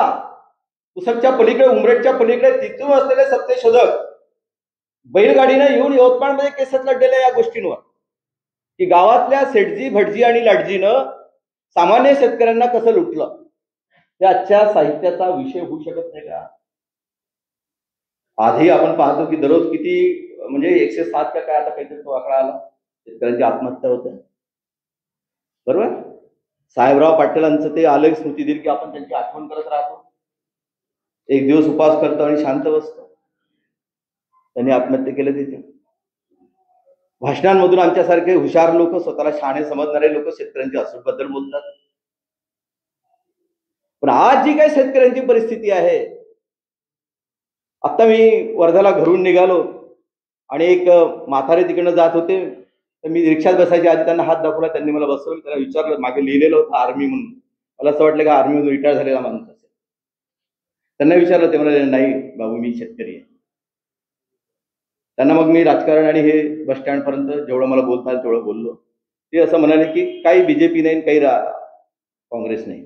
पुसदच्या पलीकडे, उमरेडच्या पलीकडे तिथून असलेले सत्यशोधक बैलगाडीनं येऊन यवतमाळमध्ये केसेस लढलेल्या या गोष्टींवर की गावातल्या सेठजी, भटजी आणि लाटजीनं सामान्य शेतकऱ्यांना कसं लुटलं, हे आजच्या साहित्याचा विषय होऊ शकत नाही का? आजही आपण पाहतो की दररोज किती, म्हणजे 107 का काय आता काहीतरी तो आकडा आला, शेतकऱ्यांची आत्महत्या होते, बरोबर. साहेबराव पाटलांचं ते आलं स्मृती दिन की आपण त्यांची आठवण करत राहतो, एक दिवस उपवास करतो आणि शांत बसतो. त्यांनी आत्महत्या केलं तिथे. भाषणांमधून आमच्यासारखे हुशार लोक, स्वतःला शहाणे समजणारे लोक शेतकऱ्यांच्या असुरबद्दल बोलतात. पण आज जी काही शेतकऱ्यांची परिस्थिती आहे, आता मी वर्ध्याला घरून निघालो आणि एक म्हातारे तिकडनं जात होते, तर मी रिक्षात बसायच्या आधी त्यांना हात दाखवला, त्यांनी मला बसवलं, त्यांना विचारलं, मागे लिहिलेलं होतं आर्मी म्हणून, मला असं वाटलं का आर्मीमधून रिटायर झालेला माणूस असेल. त्यांना विचारलं, ते म्हणाले नाही बाबू मी शेतकरी आहे. त्यांना मग मी राजकारण आणि हे बस स्टँड पर्यंत जेवढं मला बोलता आलं तेवढं बोललो. ते असं म्हणाले की काही बीजेपी नाही, काही काँग्रेस नाही,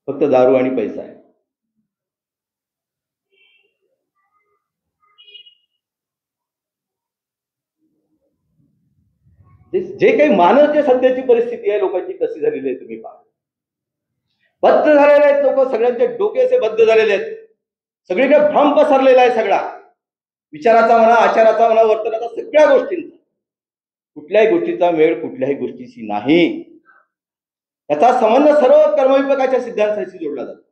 फक्त दारू आणि पैसा आहे. जे काही मानवच्या सध्याची परिस्थिती आहे लोकांची कशी झालेली आहे तुम्ही पहा. बद्ध झालेले आहेत लोक, सगळ्यांचे डोके असे बद्ध झालेले आहेत, सगळीकडे भ्रम पसरलेला आहे सगळा, विचाराचा म्हणा, आचाराचा म्हणा, वर्तनाचा, सगळ्या गोष्टींचा. कुठल्याही गोष्टीचा मेळ कुठल्याही गोष्टीशी नाही. याचा संबंध सर्व कर्मविपाकाच्या सिद्धांताशी जोडला जातो.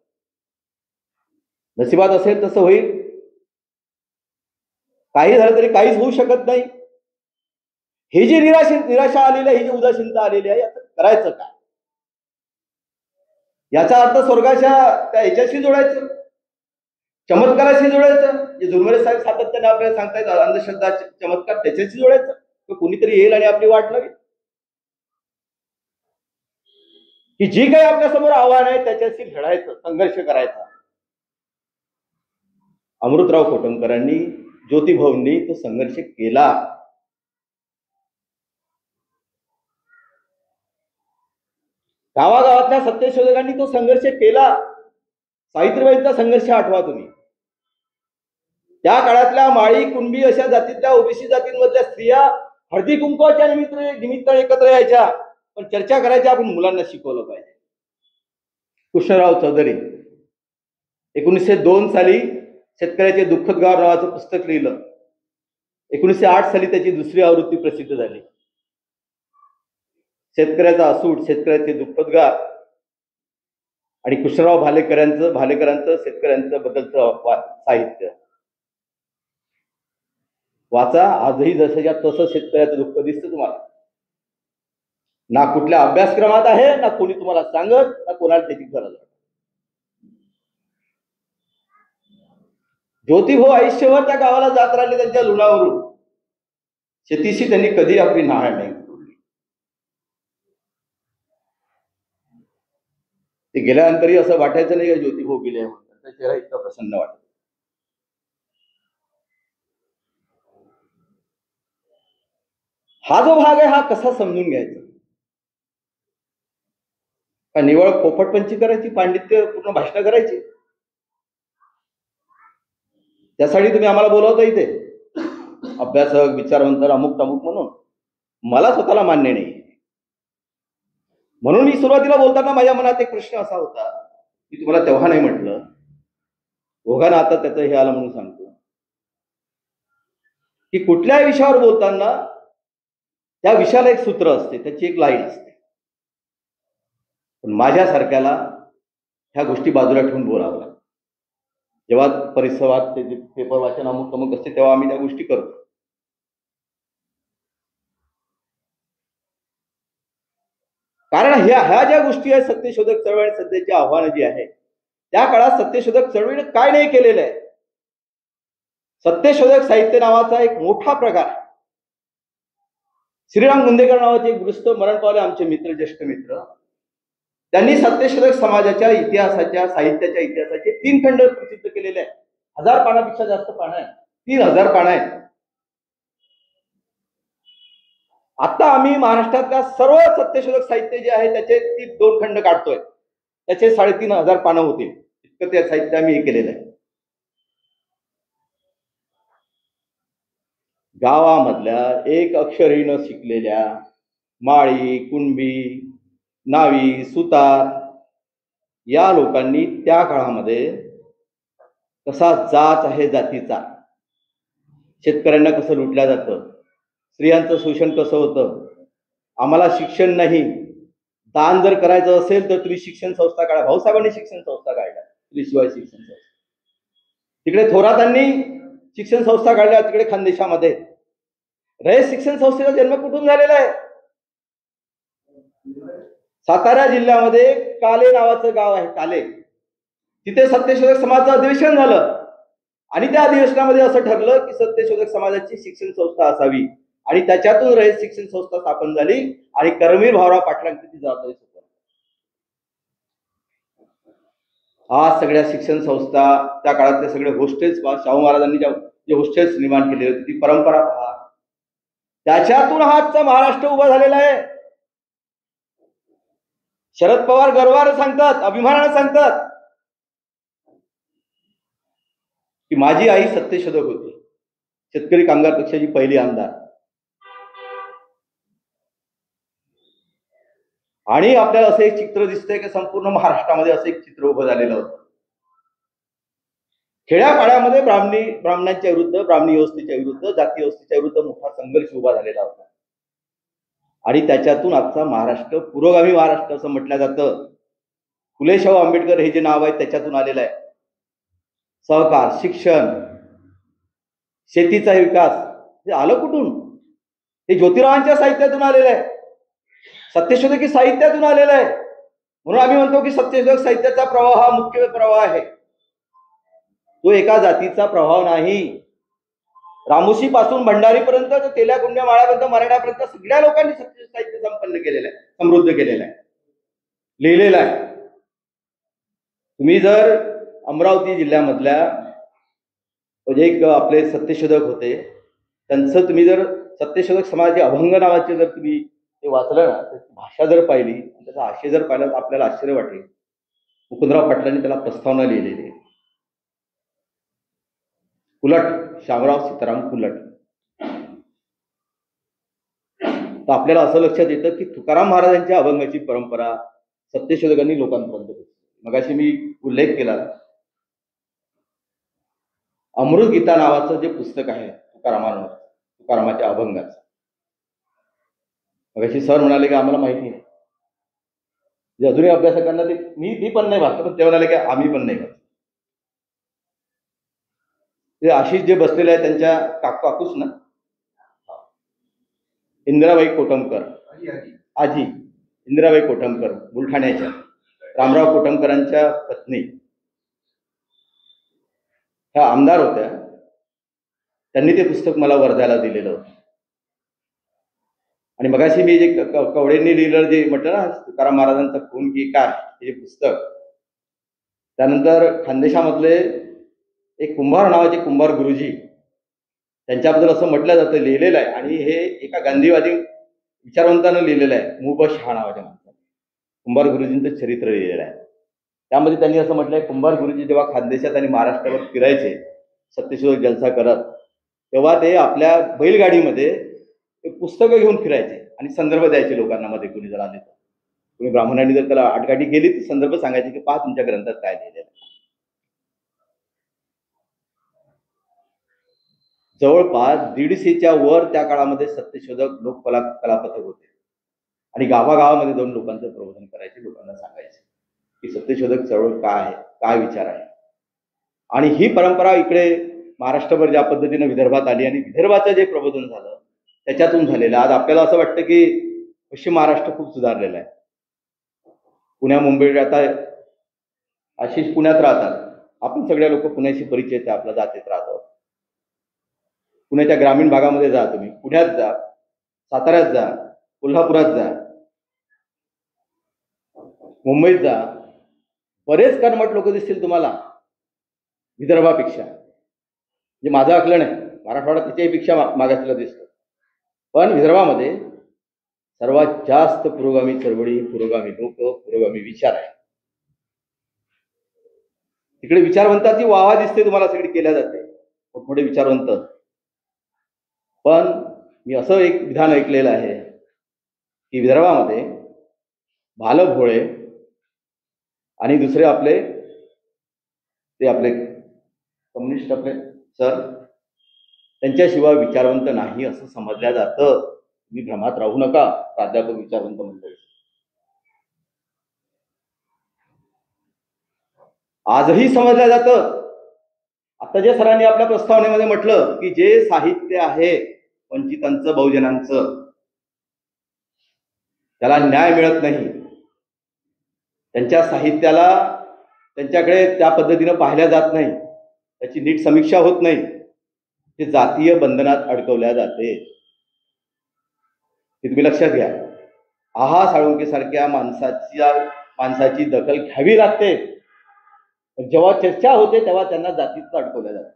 नशिबात असेल तसं होईल. काही झालं तरी काहीच होऊ शकत नाही, ही जी निराशा आलेली आहे, ही जी उदासीनता आलेली आहे, याचं करायचं काय? याचा अर्थ स्वर्गाच्या त्या ह्याच्याशी जोडायचं, चमत्काराशी जोडायचं, जे झुरमरे साहेब सातत्याने आपल्याला सांगतायत अंधश्रद्धा चमत्कार, त्याच्याशी जोडायचं. तर कुणीतरी येईल आणि आपली वाट लागेल, की जी काही आपल्या समोर आव्हान आहे त्याच्याशी लढायचं, संघर्ष करायचा. अमृतराव खोटमकरांनी, ज्योतिभाऊंनी तो संघर्ष केला. गावागावातल्या सत्यशोधकांनी तो संघर्ष केला. सावित्रीबाईंचा संघर्ष आठवा तुम्ही. त्या काळातल्या माळी, कुणबी अशा जातीतल्या ओबीसी जातींमधल्या स्त्रिया हळदी कुंकवाच्या निमित्ताने एकत्र यायच्या, पण चर्चा करायच्या आपण मुलांना शिकवलं पाहिजे. कृष्णराव चौधरी 1902 साली शेतकऱ्याचे दुःखद गाव नावाचं पुस्तक लिहिलं. 1908 साली त्याची दुसरी आवृत्ती प्रसिद्ध झाली. शेतकऱ्याचा असूड, शेतकऱ्याचे दुःखदगार आणि कृष्णराव भालेकरांचं शेतकऱ्यांचं बद्दलचं साहित्य वाचा. आजही जसंच्या तसं शेतकऱ्याचं दुःख दिसतं तुम्हाला. ना कुठल्या अभ्यासक्रमात आहे, ना कोणी तुम्हाला सांगत, ना कोणाला त्याची गरज आहे. ज्योतिभाऊ आयुष्यभर त्या गावाला जात राहिले त्यांच्या लुणावरून. शेतीशी त्यांनी कधी आपली नाळ नाही तोडली. ते गेल्यानंतरही असं वाटायचं नाही का ज्योतिभाऊ गेले म्हणून. त्यांचा चेहरा इतका प्रसन्न वाटत. हा जो भाग आहे हा कसा समजून घ्यायचा? का निवळ पोपटपंची करायची, पांडित्य पूर्ण भाषण करायची? त्यासाठी तुम्ही आम्हाला बोलवता इथे अभ्यासक, विचारवंत, अमुक तमुक म्हणून? मला स्वतःला मान्य नाही. म्हणून मी सुरुवातीला बोलताना माझ्या मनात एक प्रश्न असा होता की तुम्हाला तेव्हा नाही म्हटलं, ओघानं आता त्याचं हे आलं म्हणून सांगतो, की कुठल्याही विषयावर बोलताना त्या विषयाला एक सूत्र असते, त्याची एक लाईन असते. पण माझ्यासारख्याला ह्या गोष्टी बाजूला ठेवून बोलावं लागतं. जेव्हा परिसरात ते पेपर वाचन अमुक अमुक असते तेव्हा आम्ही त्या गोष्टी करतो. कारण ह्या ज्या गोष्टी आहेत, सत्यशोधक चळवळ सध्याची आव्हानं जी आहे, त्या काळात सत्यशोधक चळवळीने काय नाही केलेलं आहे? सत्यशोधक साहित्य नावाचा एक मोठा प्रकार आहे. श्रीराम गुंदेकर नावाचे एक गृहस्थ मरण पावले आमचे मित्र, ज्येष्ठ मित्र, त्यांनी सत्यशोधक समाजाच्या इतिहासाच्या, साहित्याच्या इतिहासाचे 3 खंड प्रसिद्ध केलेले आहेत. 1000 पानापेक्षा जास्त पानं आहेत, 3000 पानं आहेत. आता आम्ही महाराष्ट्रातल्या सर्व सत्यशोधक साहित्य जे आहे त्याचे 2 खंड काढतोय, त्याचे 3500 पानं होतील, इतकं त्या साहित्य आम्ही हे केलेलं आहे. गावामधल्या एक अक्षरही न शिकलेल्या माळी, कुणबी, नावी, सुतार या लोकांनी त्या काळामध्ये कसा जात आहे जातीचा, शेतकऱ्यांना कसं लुटल्या जातं, स्त्रियांचं शोषण कसं होतं, आम्हाला शिक्षण नाही, दान जर करायचं असेल तर तुम्ही शिक्षण संस्था काढा. भाऊसाहेबांनी शिक्षण संस्था काढल्या, स्त्रीशिवाय शिक्षण संस्था. तिकडे थोरातांनी शिक्षण संस्था काढल्या, तिकडे खानदेशामध्ये. रयत शिक्षण संस्थेचा जन्म कुठून झालेला आहे? सातारा जिल्ह्यामध्ये काले नावाचं गाव आहे, काले. तिथे सत्यशोधक समाजाचं अधिवेशन झालं आणि त्या अधिवेशनामध्ये असं ठरलं की सत्यशोधक समाजाची शिक्षण संस्था असावी आणि त्याच्यातून रयत शिक्षण संस्था स्थापन झाली आणि कर्मवीर भाऊराव पाटलांची ती जबाबदारी सोपवली. आज सगळ्या शिक्षण संस्था, त्या काळातले सगळे हॉस्टेल्स, शाहू महाराजांनी जे हॉस्टेल्स निर्माण केले होते ती परंपरा पहा, त्याच्यातून आजचा महाराष्ट्र उभा झालेला आहे. शरद पवार गर्वाने सांगतात, अभिमानाने सांगतात की माझी आई सत्यशोधक होती, शेतकरी कामगार पक्षाची पहिली आमदार. आणि आपल्याला असं एक चित्र दिसतंय की संपूर्ण महाराष्ट्रामध्ये असं एक चित्र उभं झालेलं होतं. खेड्यापाड्यामध्ये ब्राह्मणांच्या विरुद्ध, ब्राह्मणी व्यवस्थेच्या विरुद्ध, जाती व्यवस्थेच्या विरुद्ध मोठा संघर्ष उभा झालेला होता. आणि त्याच्यातून आजचा महाराष्ट्र पुरोगामी महाराष्ट्र असं म्हटलं जातं. फुले शाहू आंबेडकर हे जे नाव आहे त्याच्यातून आलेलं आहे. सहकार, शिक्षण, शेतीचा विकास हे आलं कुठून? हे ज्योतिरावांच्या साहित्यातून आलेलं आहे, सत्यशोधकी साहित्यातून आलेलं आहे. म्हणून आम्ही म्हणतो की सत्यशोधक साहित्याचा प्रवाह हा मुख्य प्रवाह आहे, तो एका जातीचा प्रभाव नाही. रामोशी पासून भंडारीपर्यंत, तेल्या कुंड्या माळ्यापर्यंत, मराठ्यापर्यंत सगळ्या लोकांनी सत्यशोधक साहित्य संपन्न केलेलं आहे, समृद्ध केलेलं आहे, लिहिलेलं आहे. तुम्ही जर अमरावती जिल्ह्यामधल्या म्हणजे एक आपले सत्यशोधक होते, त्यांचं तुम्ही जर सत्यशोधक समाजाचे अभंग नावाचे जर तुम्ही ते वाचलं ना, त्याची भाषा जर पाहिली, त्याचा आशय जर पाहिला, तर आपल्याला आश्चर्य वाटेल. मुकुंदराव पाटलांनी त्याला प्रस्तावना लिहिलेली आहे. कुलट, शामराव सीताराम कुलट. तर आपल्याला असं लक्षात येतं की तुकाराम महाराजांच्या अभंगाची परंपरा सत्यशोधकांनी लोकांपर्यंत पोहोचली. मगाशी मी उल्लेख केला, अमृत गीता नावाचं जे पुस्तक आहे तुकारामांवर, तुकारामाच्या अभंगाचं, मगाशी सर म्हणाले की आम्हाला माहिती नाही, जे अजूनही अभ्यासकांना ते मी पण नाही वाचतो, पण ते म्हणाले की आम्ही पण नाही वाचतो. ते आशिष जे बसलेले आहे त्यांच्या काकूच ना, इंदिराबाई कोटमकर, आजी इंदिराबाई कोटमकर, बुलढाण्याच्या रामराव कोटमकरांच्या पत्नी, ह्या आमदार होत्या. त्यांनी ते पुस्तक मला वर्ध्याला दिलेलं होतं. आणि मगाशी मी जे कवडेंनी लिहिलं, जे म्हटलं ना तुकाराम महाराजांचा खून की काय, हे पुस्तक, त्यानंतर खानदेशामधले एक कुंभार नावाचे कुंभार गुरुजी, त्यांच्याबद्दल असं म्हटलं जातं, लिहिलेलं आहे, आणि हे एका गांधीवादी विचारवंतानं लिहिलेलं आहे, मुबा शहा नावाच्या माणसाने कुंभार गुरुजींचं चरित्र लिहिलेलं आहे. त्यामध्ये त्यांनी असं म्हटलंय, कुंभार गुरुजी जेव्हा खानदेशात आणि महाराष्ट्रावर फिरायचे सत्यशोधक जलसा करत, तेव्हा ते आपल्या बैलगाडीमध्ये पुस्तकं घेऊन फिरायचे आणि संदर्भ द्यायचे लोकांना. मध्ये कुणी जर आले, कुणी ब्राह्मणांनी जर त्याला आटगाठी केली, तर संदर्भ सांगायचे की पहा तुमच्या ग्रंथात काय लिहिलेलं आहे. जवळपास 150च्या वर त्या काळामध्ये सत्यशोधक कलापथक होते, आणि गावागावामध्ये जाऊन लोकांचं प्रबोधन करायचे, लोकांना सांगायचे की सत्यशोधक चळवळ काय आहे, काय विचार आहे. आणि ही परंपरा इकडे महाराष्ट्रभर ज्या पद्धतीने विदर्भात आली, आणि विदर्भाचं जे प्रबोधन झालं त्याच्यातून झालेलं. आज आपल्याला असं वाटतं की पश्चिम महाराष्ट्र खूप सुधारलेला आहे. पुण्या मुंबई, आता आशिष पुण्यात राहतात, आपण सगळ्या लोक पुण्याशी परिचय आपला जातीत राहतो. पुण्याच्या ग्रामीण भागामध्ये जा, तुम्ही पुण्यात जा, साताऱ्यात जा, कोल्हापुरात जा, मुंबईत जा, बरेच कर्मठ लोक दिसतील तुम्हाला विदर्भापेक्षा. म्हणजे माझं आकलन आहे, मराठवाडा त्याच्यापेक्षा मागासलेला दिसतो, पण विदर्भामध्ये सर्वात जास्त पुरोगामी चळवळी, पुरोगामी लोक, पुरोगामी विचार आहे. तिकडे विचारवंताची वाह दिसते तुम्हाला, सगळी केल्या जाते, मोठमोठे विचारवंत. पण मी असं एक विधान ऐकलेलं आहे की विदर्भामध्ये भाल भोळे आणि दुसरे आपले ते आपले कम्युनिस्ट आपले सर, त्यांच्याशिवाय विचारवंत नाही असं समजल्या जातं. मी भ्रमात राहू नका प्राध्यापक, विचारवंत मंडळी. आजही समजल्या जातं. आता जे सरांनी आपल्या प्रस्तावनेमध्ये म्हटलं की जे साहित्य आहे वंचितांचं, बहुजनांचं, त्याला न्याय मिळत नाही, त्यांच्या साहित्याला त्यांच्याकडे त्या पद्धतीनं पाहिल्या जात नाही, त्याची नीट समीक्षा होत नाही, ते जातीय बंधनात अडकवल्या जाते. हे तुम्ही लक्षात घ्या. आहा साळुंके सारख्या माणसाची दखल घ्यावी लागते. जेव्हा चर्चा होते तेव्हा त्यांना जातीत अडकवल्या जाते.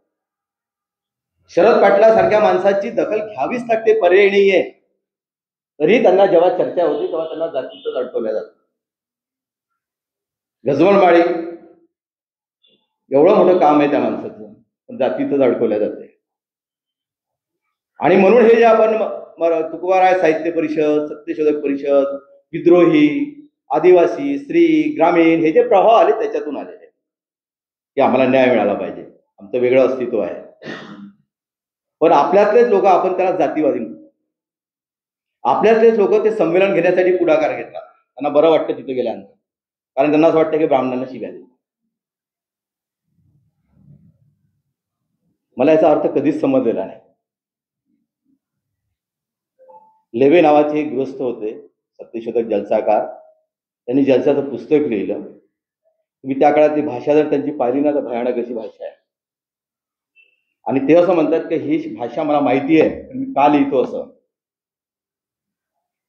शरद पाटलासारख्या माणसाची दखल घ्यावीच लागते, पर्याय नाहीये. तरी त्यांना जेव्हा चर्चा होती तेव्हा त्यांना जातीतच अडकवल्या जाते. गजवळ माळी, एवढं मोठं काम आहे त्या माणसाचं, पण जातीतच अडकवल्या जाते. आणि म्हणून हे जे आपण तुकोबाराय साहित्य परिषद, सत्यशोधक परिषद, विद्रोही, आदिवासी, स्त्री, ग्रामीण, हे जे प्रभाव आले त्याच्यातून आलेले की आम्हाला न्याय मिळाला पाहिजे, आमचं वेगळं अस्तित्व आहे. पण आपल्यातलेच लोक, आपण त्याला जातीवादी म्हणतो, आपल्यातलेच लोक ते संमेलन घेण्यासाठी पुढाकार घेतात. त्यांना बरं वाटतं तिथे गेल्यानंतर, कारण त्यांना असं वाटतं की ब्राह्मणांना शिव्या देतात. मला याचा अर्थ कधीच समजलेला नाही. लेवे नावाचे एक गृहस्थ होते, सत्यशोधक जलसाकार. त्यांनी जलसाचं पुस्तक लिहिलं. तुम्ही त्या काळातली भाषा जर त्यांची पाहिली ना तर भयानक अशी भाषा आहे. आणि ते असं म्हणतात की ही भाषा मला माहिती आहे, पण मी का लिहितो असं,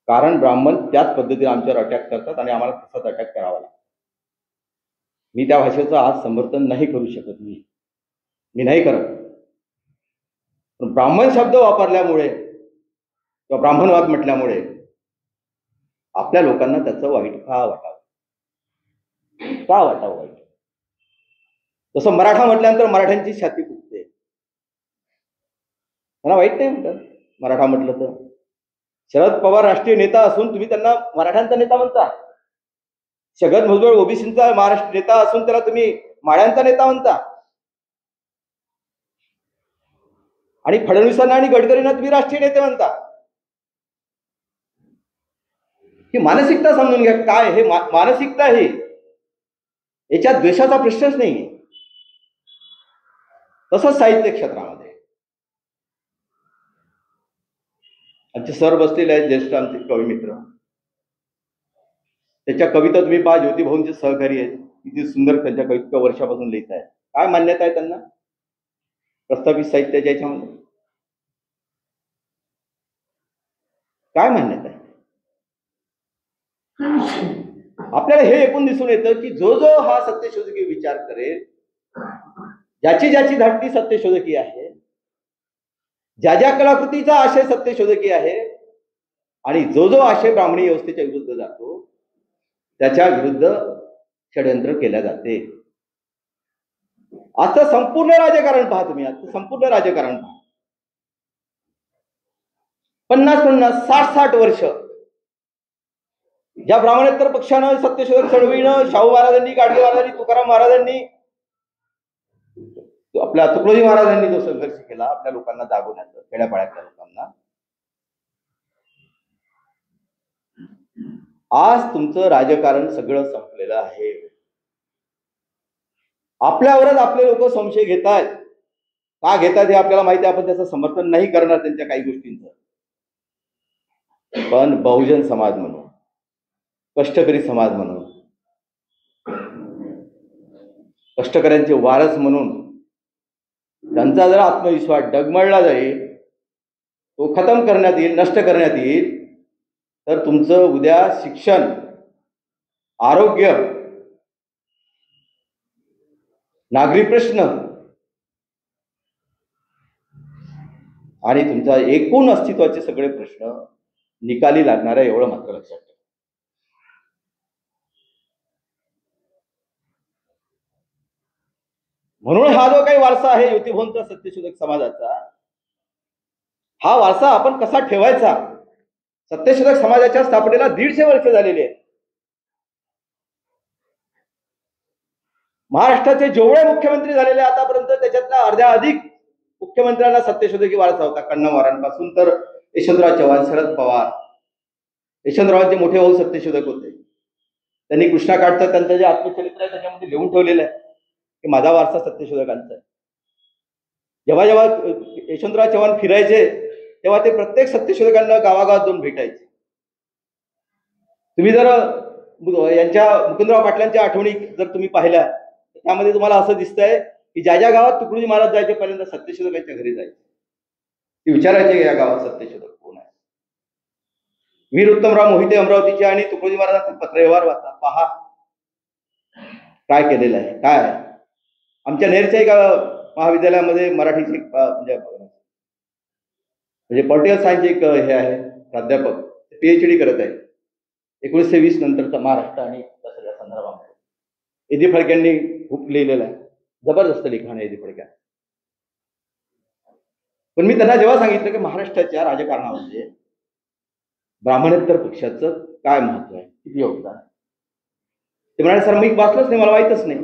कारण ब्राह्मण त्याच पद्धतीने आमच्यावर अटॅक करतात आणि आम्हाला तसाच अटॅक करावा लागतो. मी त्या भाषेचं आज समर्थन नाही करू शकत. मी नाही करत. पण ब्राह्मण शब्द वापरल्यामुळे किंवा ब्राह्मणवाद म्हटल्यामुळे आपल्या लोकांना त्याचं वाईट का वाटावं वाईट. तसं मराठा म्हटल्यानंतर मराठ्यांची छाती फुटते. मला वाईट नाही म्हणतात मराठा म्हटलं तर. शरद पवार राष्ट्रीय नेता असून तुम्ही त्यांना मराठ्यांचा नेता म्हणता. छगन भुजबळ ओबीसीचा महाराष्ट्र नेता असून त्याला तुम्ही माळ्यांचा नेता म्हणता. आणि फडणवीसांना आणि गडकरींना तुम्ही राष्ट्रीय नेते म्हणता. ही मानसिकता समजून घ्या. काय हे मानसिकता ही, याच्यात द्वेषाचा प्रश्नच नाही. तसंच साहित्य क्षेत्रामध्ये आमचे सर बसलेले आहेत, ज्येष्ठ आमचे कवी मित्र. त्याच्या कविता तुम्ही पहा, ज्योतिभाऊंचे सहकारी आहेत, किती सुंदर त्यांच्या कविता वर्षापासून लिहित आहेत. काय मान्यता आहे त्यांना प्रस्थापित साहित्याच्या याच्यामध्ये? काय मान्यता आहे? आपल्याला हे एकूण दिसून येतं की जो जो हा सत्यशोधकी विचार करेल, ज्याची ज्याची धाटणी सत्यशोधकी आहे, ज्या ज्या कलाकृतीचा आशय सत्यशोधकी आहे, आणि जो जो आशय ब्राह्मणी व्यवस्थेच्या विरुद्ध जातो त्याच्या विरुद्ध षडयंत्र केल्या जाते. आजचं संपूर्ण राजकारण पहा तुम्ही. आजचं संपूर्ण राजकारण पहा. 50-50, 60-60 वर्ष ज्या ब्राह्मणेतर पक्षानं, सत्यशोधक चळवळीनं, शाहू महाराजांनी, गाडगे महाराजांनी, तुकाराम महाराजांनी, आपल्या तुकडोजी महाराजांनी जो संघर्ष केला आपल्या लोकांना जागवण्याचा, खेड्यापाड्यातल्या लोकांना, आज तुमचं राजकारण सगळं संपलेलं आहे. आपल्यावरच आपले लोक संशय घेत आहेत. का घेतात हे आपल्याला माहिती आहे. आपण त्याचं समर्थन नाही करणार त्यांच्या काही गोष्टींचं. पण बहुजन समाज म्हणून, कष्टकरी समाज म्हणून, कष्टकऱ्यांचे वारस म्हणून त्यांचा जर आत्मविश्वास डगमळला जाईल, तो खतम करण्यात येईल, नष्ट करण्यात येईल, तर तुमचं उद्या शिक्षण, आरोग्य, नागरी प्रश्न आणि तुमचा एकूण अस्तित्वाचे सगळे प्रश्न निकाली लागणार आहे, एवढं मात्र लक्षात ठेवा. म्हणून हा जो काही वारसा आहे ज्योतिभाऊंचा, सत्यशोधक समाजाचा, हा वारसा आपण कसा ठेवायचा? सत्यशोधक समाजाच्या स्थापनेला 150 वर्ष झालेली आहेत. महाराष्ट्राचे जेवढे मुख्यमंत्री झालेले आतापर्यंत त्याच्यातल्या अर्ध्या अधिक मुख्यमंत्र्यांना सत्यशोधकी वारसा होता. कन्नमवारांपासून तर यशवंतराव चव्हाण, शरद पवार. यशवंतरावांचे मोठे भाऊ सत्यशोधक होते. त्यांनी कृष्णाकाठचं त्यांचं जे आत्मचरित्र आहे त्याच्यामध्ये लिहून ठेवलेलं आहे की माझा वारसा सत्यशोधकांचा आहे. जेव्हा जेव्हा यशवंतराव चव्हाण फिरायचे तेव्हा ते प्रत्येक सत्यशोधकांना गावागावात जाऊन भेटायचे. तुम्ही जर यांच्या मुकुंदराव पाटलांच्या आठवणी जर तुम्ही पाहिल्या, त्यामध्ये तुम्हाला असं दिसतंय की ज्या ज्या गावात तुकडोजी महाराज जायचे पहिल्यांदा सत्यशोधकांच्या घरी जायचे. ते विचारायचे या गावात सत्यशोधक कोण आहे. वीर उत्तमराव मोहिते अमरावतीचे आणि तुकडोजी महाराजांचे पत्रव्यवहार वाचा, पहा काय केलेलं आहे. काय आमच्या नेरच्या एका महाविद्यालयामध्ये मराठीचे म्हणजे पॉलिटिकल सायन्स एक हे आहे प्राध्यापक, PhD करत आहे 1920 नंतरचा महाराष्ट्र आणि सगळ्या संदर्भामध्ये. एदी फडक्यांनी खूप लिहिलेलं आहे, जबरदस्त लिखाण आहे एदी फडक्या. पण मी त्यांना जेव्हा सांगितलं की महाराष्ट्राच्या राजकारणामध्ये ब्राह्मणेतर पक्षाचं काय महत्व आहे, किती योगदान, ते म्हणाले सर मी वाचलंच नाही, मला माहीतच नाही.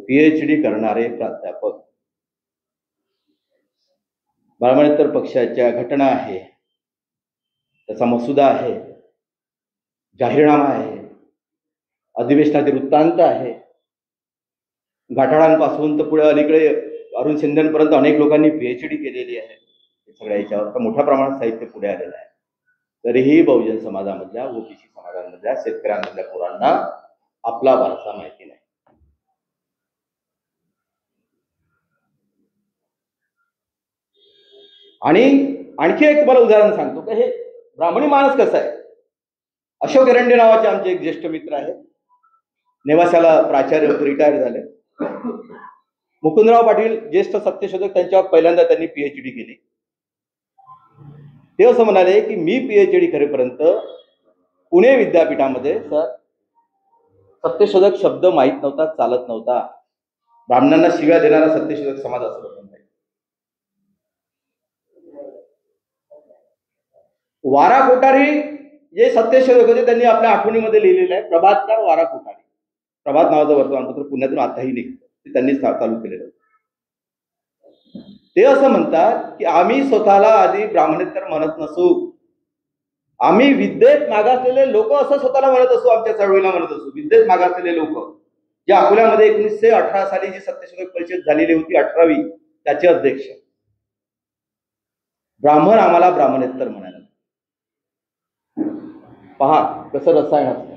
PhD करणारे प्राध्यापक, ब्राह्मणेतर पक्षाच्या घटना आहे, त्याचा मसुदा आहे, जाहीरनामा आहे, अधिवेशनाचे वृत्तांत आहे, घाटाळांपासून तर पुढे अलीकडे अरुण शिंदेपर्यंत अनेक लोकांनी पीएचडी केलेली आहे. सगळ्या याच्यावर तर मोठ्या प्रमाणात साहित्य पुढे आलेलं आहे. तरीही बहुजन समाजामधल्या, ओबीसी समाजामधल्या, शेतकऱ्यांमधल्या पोरांना आपला वारसा माहिती नाही. आणि आणखी एक तुम्हाला उदाहरण सांगतो की हे ब्राह्मणी माणूस कसा आहे. अशोक एरंडे नावाचे आमचे एक ज्येष्ठ मित्र आहेत, नेवाशाला प्राचार्य रिटायर झाले. मुकुंदराव पाटील ज्येष्ठ सत्यशोधक, त्यांच्यावर पहिल्यांदा त्यांनी पीएचडी केली. ते असं म्हणाले की मी पीएचडी करेपर्यंत पुणे विद्यापीठामध्ये सर सत्यशोधक शब्द माहीत नव्हता, चालत नव्हता. ब्राह्मणांना शिव्या देणारा सत्यशोधक समाज असं होता. वारा कोठारी जे सत्यशोधक होते त्यांनी आपल्या आठवणीमध्ये लिहिलेलं आहे, प्रभातकार वारा कोठारी. प्रभात नावाचं वर्तमानपत्र पुण्यातून आताही निघतं, ते त्यांनी चालू केलेलं. ते असं म्हणतात की आम्ही स्वतःला आधी ब्राह्मणेतर म्हणत नसू, आम्ही विद्येत मागासलेले लोक असं स्वतःला म्हणत असू, आमच्या चळवळीला म्हणत असू विद्येत मागासलेले लोक. जे अकोल्यामध्ये 1918 साली जी सत्यशोधक परिषद झालेली होती 18वी, त्याचे अध्यक्ष. ब्राह्मण आम्हाला ब्राह्मणेतर म्हणायला. पहा कसं रसायन असतं.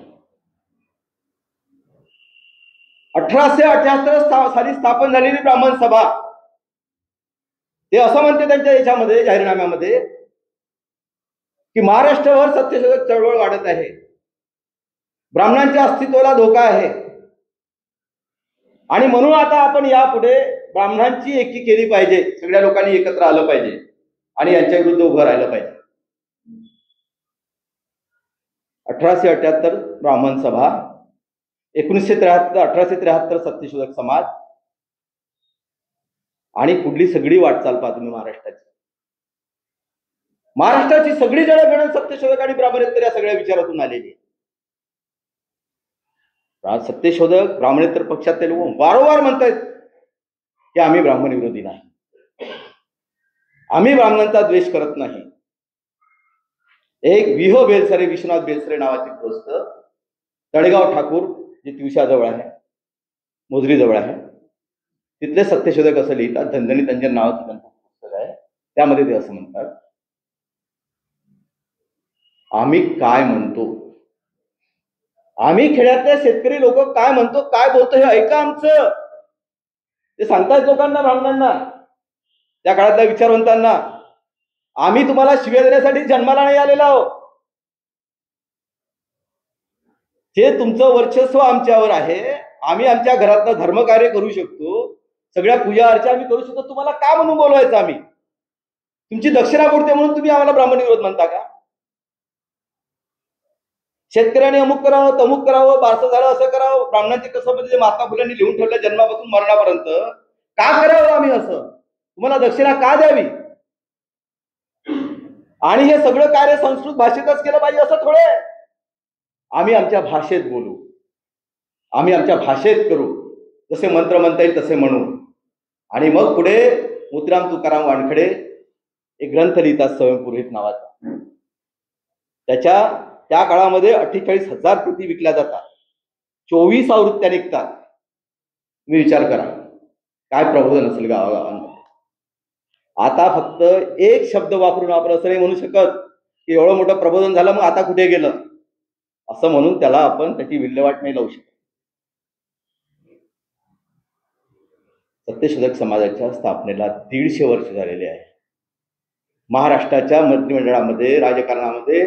1878 साली स्थापन झालेली ब्राह्मण सभा, ते असं म्हणते त्यांच्या याच्यामध्ये, जाहीरनाम्यामध्ये, की महाराष्ट्रावर सत्यशोधक चळवळ वाढत आहे, ब्राह्मणांच्या अस्तित्वाला धोका आहे, आणि म्हणून आता आपण यापुढे ब्राह्मणांची एकी केली पाहिजे, सगळ्या लोकांनी एकत्र आलं पाहिजे आणि यांच्या विरुद्ध उभं राहिलं पाहिजे. 1878 ब्राह्मण सभा, 1873 सत्यशोधक समाज, आणि पुढली सगळी वाटचाल पहा तुम्ही महाराष्ट्राची सगळी जडगडण सत्यशोधक आणि ब्राह्मणेतर या सगळ्या विचारातून आलेली आहे. सत्यशोधक ब्राह्मणेतर पक्षातले लोक वारंवार म्हणतात की आम्ही ब्राह्मण विरोधी नाही, आम्ही ब्राह्मणांचा द्वेष करत नाही. एक विहो बेलसरे, विश्वनाथ बेलसरे नावाचे ग्रस्त, तळेगाव ठाकूर, जे तिवशाजवळ आहे, मोजरी जवळ आहे, तिथले सत्यशोधक असं लिहितात. धनधनी तंजन नावाचं त्यांचं पुस्तक आहे, त्यामध्ये ते असं म्हणतात, आम्ही काय म्हणतो, आम्ही खेड्यातले शेतकरी लोक काय म्हणतो, काय बोलतो हे ऐका आमचं. ते सांगतात लोकांना, ब्राह्मणांना, त्या काळातल्या विचारवंतांना, आम्ही तुम्हाला शिव्या देण्यासाठी जन्माला नाही आलेलो आहोत. जे तुमचं वर्चस्व आमच्यावर आहे, आम्ही आमच्या घरातलं धर्मकार्य करू शकतो, सगळ्या पूजा अर्चा आम्ही करू शकतो, तुम्हाला का म्हणून बोलवायचं आम्ही? तुमची दक्षिणा बुडते म्हणून तुम्ही आम्हाला ब्राह्मण विरोध म्हणता का? शेतकऱ्याने अमुक करावं, तमुक करावं, बारसं झालं असं करावं, ब्राह्मणांचे कसं म्हणजे महात्मा फुल्यांनी लिहून ठेवलं जन्मापासून मरणापर्यंत, का करावं आम्ही असं? तुम्हाला दक्षिणा का द्यावी? आणि हे सगळं कार्य संस्कृत भाषेतच केलं पाहिजे असं थोडे. आम्ही आमच्या भाषेत बोलू, आम्ही आमच्या भाषेत करू, जसे मंत्र म्हणता येईल तसे म्हणू. आणि मग पुढे मुद्राम तुकाराम वानखडे एक ग्रंथ लिहितात स्वयंपुरोहित नावाचा. त्या काळामध्ये 48,000 प्रती विकल्या जातात, 24 आवृत्त्या निघतात. मी विचार करा काय प्रबोधन असेल गावागावांमध्ये. आता फक्त एक शब्द वापरून आपण असं नाही म्हणू शकत की एवढं मोठं प्रबोधन झालं, मग आता कुठे गेलं असं म्हणून त्याला आपण त्याची विल्हेवाट नाही लावू शकत. सत्यशोधक समाजाच्या स्थापनेला 150 वर्ष झालेले आहे. महाराष्ट्राच्या मंत्रिमंडळामध्ये, राजकारणामध्ये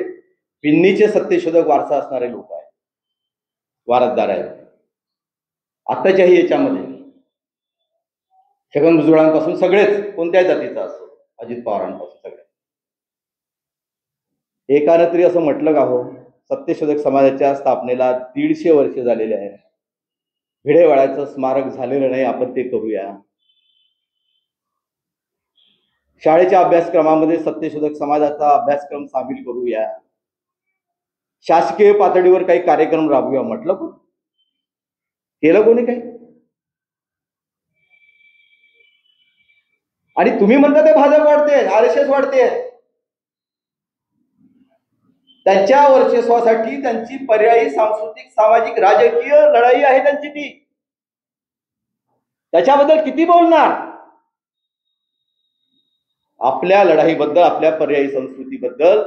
पिन्नीचे सत्यशोधक वारसा असणारे लोक आहेत, वारसदार आहेत. आत्ताच्याही याच्यामध्ये छगन भुजबळांपासून सगळेच, कोणत्याही जातीचा असो, अजित पवारांपासून सगळे. एकानं तरी असं म्हटलं का हो, सत्यशोधक समाजाच्या स्थापनेला 150 वर्ष झालेले आहे, भिडेवाड्याचं स्मारक झालेलं नाही, आपण ते करूया. शाळेच्या अभ्यासक्रमामध्ये सत्यशोधक समाजाचा अभ्यासक्रम सामील करूया. शासकीय पातळीवर काही कार्यक्रम राबवूया म्हटलं, कोण केलं? कोणी काही? आणि तुम्ही म्हणता ते भाजप वाढते, RSS वाढते. त्यांच्या वर्चस्वासाठी त्यांची पर्यायी सांस्कृतिक, सामाजिक, राजकीय लढाई आहे त्यांची ती. त्याच्याबद्दल किती बोलणार? आपल्या लढाईबद्दल, आपल्या पर्यायी संस्कृतीबद्दल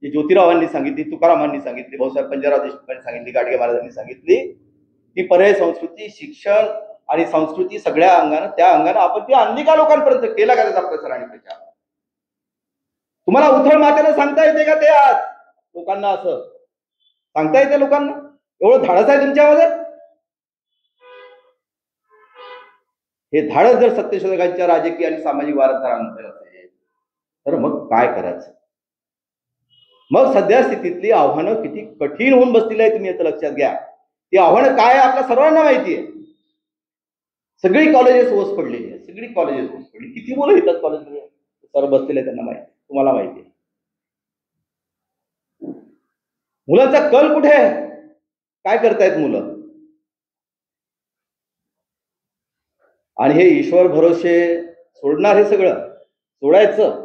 जी ज्योतिरावांनी सांगितली, तुकारामांनी सांगितली, भाऊसाहेब पंजाबराव देशमुखांनी सांगितली, गाडगे महाराजांनी सांगितली, ती पर्यायी संस्कृती, शिक्षण आणि संस्कृती सगळ्या अंगानं, त्या अंगानं आपण ती आणली का लोकांपर्यंत? केला का त्याचा प्रचार आणि प्रचार? तुम्हाला उथळ माथ्यानं सांगता येते का ते आज लोकांना? असं सांगता येते लोकांना? एवढं धाडस आहे तुमच्यामध्ये? हे धाडस जर सत्यशोधकांच्या राजकीय आणि सामाजिक वारसदारांमध्ये असेल तर मग काय करायचं? मग सध्या स्थितीतली आव्हानं किती कठीण होऊन बसलेली आहे, तुम्ही याचं लक्षात घ्या. ती आव्हानं काय आपल्या सर्वांना माहिती आहे. सगळी कॉलेजेस ओस पडलेली आहे, सगळी कॉलेजेस ओस पडली. किती मुलं येतात कॉलेजमध्ये? सर बसलेले, त्यांना माहिती, तुम्हाला माहिती आहे. मुलांचा कल कुठे आहे? काय करतायत मुलं? आणि हे ईश्वर भरोसे सोडणार, हे सगळं सोडायचं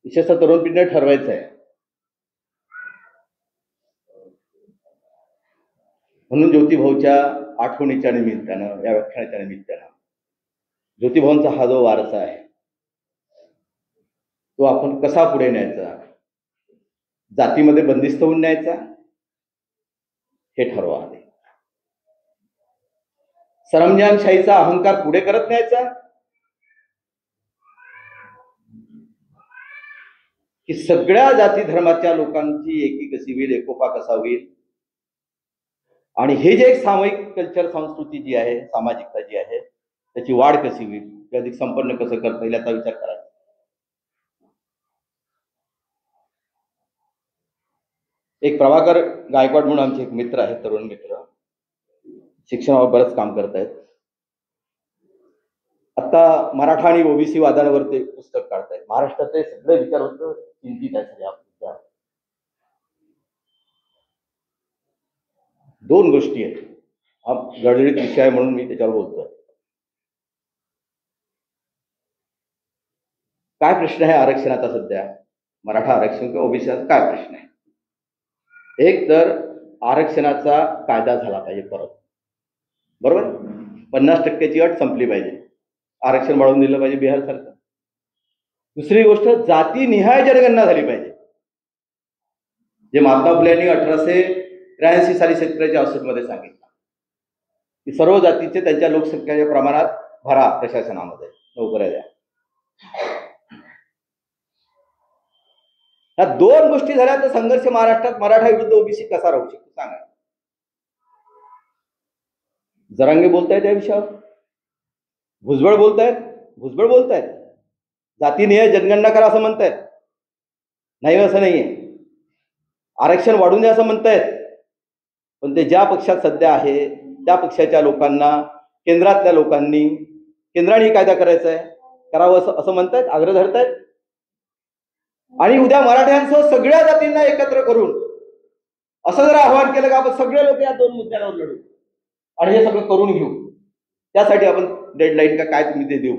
विशेषतः तरुण पिढीने ठरवायचं आहे. म्हणून ज्योतिभाऊच्या आठवणीच्या निमित्तानं, या व्याख्यानाच्या निमित्तानं, ज्योतिभाऊंचा हा जो वारसा आहे तो आपण कसा पुढे न्यायचा, जातीमध्ये बंदिस्त होऊन न्यायचा, हे ठरवा. सरंजामशाहीचा अहंकार पुढे करत न्यायचा, की सगळ्या जाती धर्माच्या लोकांची एकी कशी होईल, एकोपा कसा होईल, आणि हे जे एक सामूहिक कल्चर, संस्कृती जी आहे, सामाजिकता जी आहे, त्याची वाढ कशी होईल, ते अधिक संपन्न कसं करता येईल याचा विचार करायचा. एक प्रभाकर गायकवाड म्हणून आमचे एक मित्र आहेत, तरुण मित्र, शिक्षणावर बरंच काम करतायत. आता मराठा आणि ओबीसी वादांवर ते पुस्तक काढतायत. महाराष्ट्राचे सगळे विचार होतं चिंतित आहे. दोन गोष्टी आहेत, हा जळजळीत विषय आहे म्हणून मी त्याच्यावर बोलतोय. काय प्रश्न आहे आरक्षणाचा सध्या? मराठा आरक्षण किंवा ओबीसीचा काय प्रश्न आहे? एक तर आरक्षणाचा कायदा झाला पाहिजे परत, बरोबर? 50% अट संपली पाहिजे, आरक्षण वाढवून दिलं पाहिजे बिहार सरकार. दुसरी गोष्ट, जातीनिहाय जनगणना झाली पाहिजे. जे महात्मा फुले यांनी 1883 साली शेतकऱ्याच्या औषधमध्ये सांगितलं की सर्व जातीचे त्यांच्या लोकसंख्येच्या प्रमाणात भरा प्रशासनामध्ये, नोकऱ्या द्या. ह्या दोन गोष्टी झाल्या तर संघर्ष महाराष्ट्रात मराठा विरुद्ध ओबीसी कसा राहू शकतो सांगा. जरांगे बोलतायत या विषयावर, भुजबळ बोलतायत, जातीनिहाय जनगणना करा असं म्हणतायत. नाही असं नाहीये, आरक्षण वाढून द्या असं म्हणतायत. पण ते ज्या पक्षात सध्या आहे त्या पक्षाच्या लोकांना, केंद्रातल्या लोकांनी, केंद्राने कायदा करायचा आहे, करावं असं म्हणतायत, आग्रह धरतायत. आणि उद्या मराठ्यांसह सगळ्या जातींना एकत्र करून असं जर आवाहन केलं का आपण सगळे लोक या दोन मुद्द्यांवर लढू आणि हे सगळं करून घेऊ, त्यासाठी आपण डेडलाईन का काय तुम्ही ते देऊ,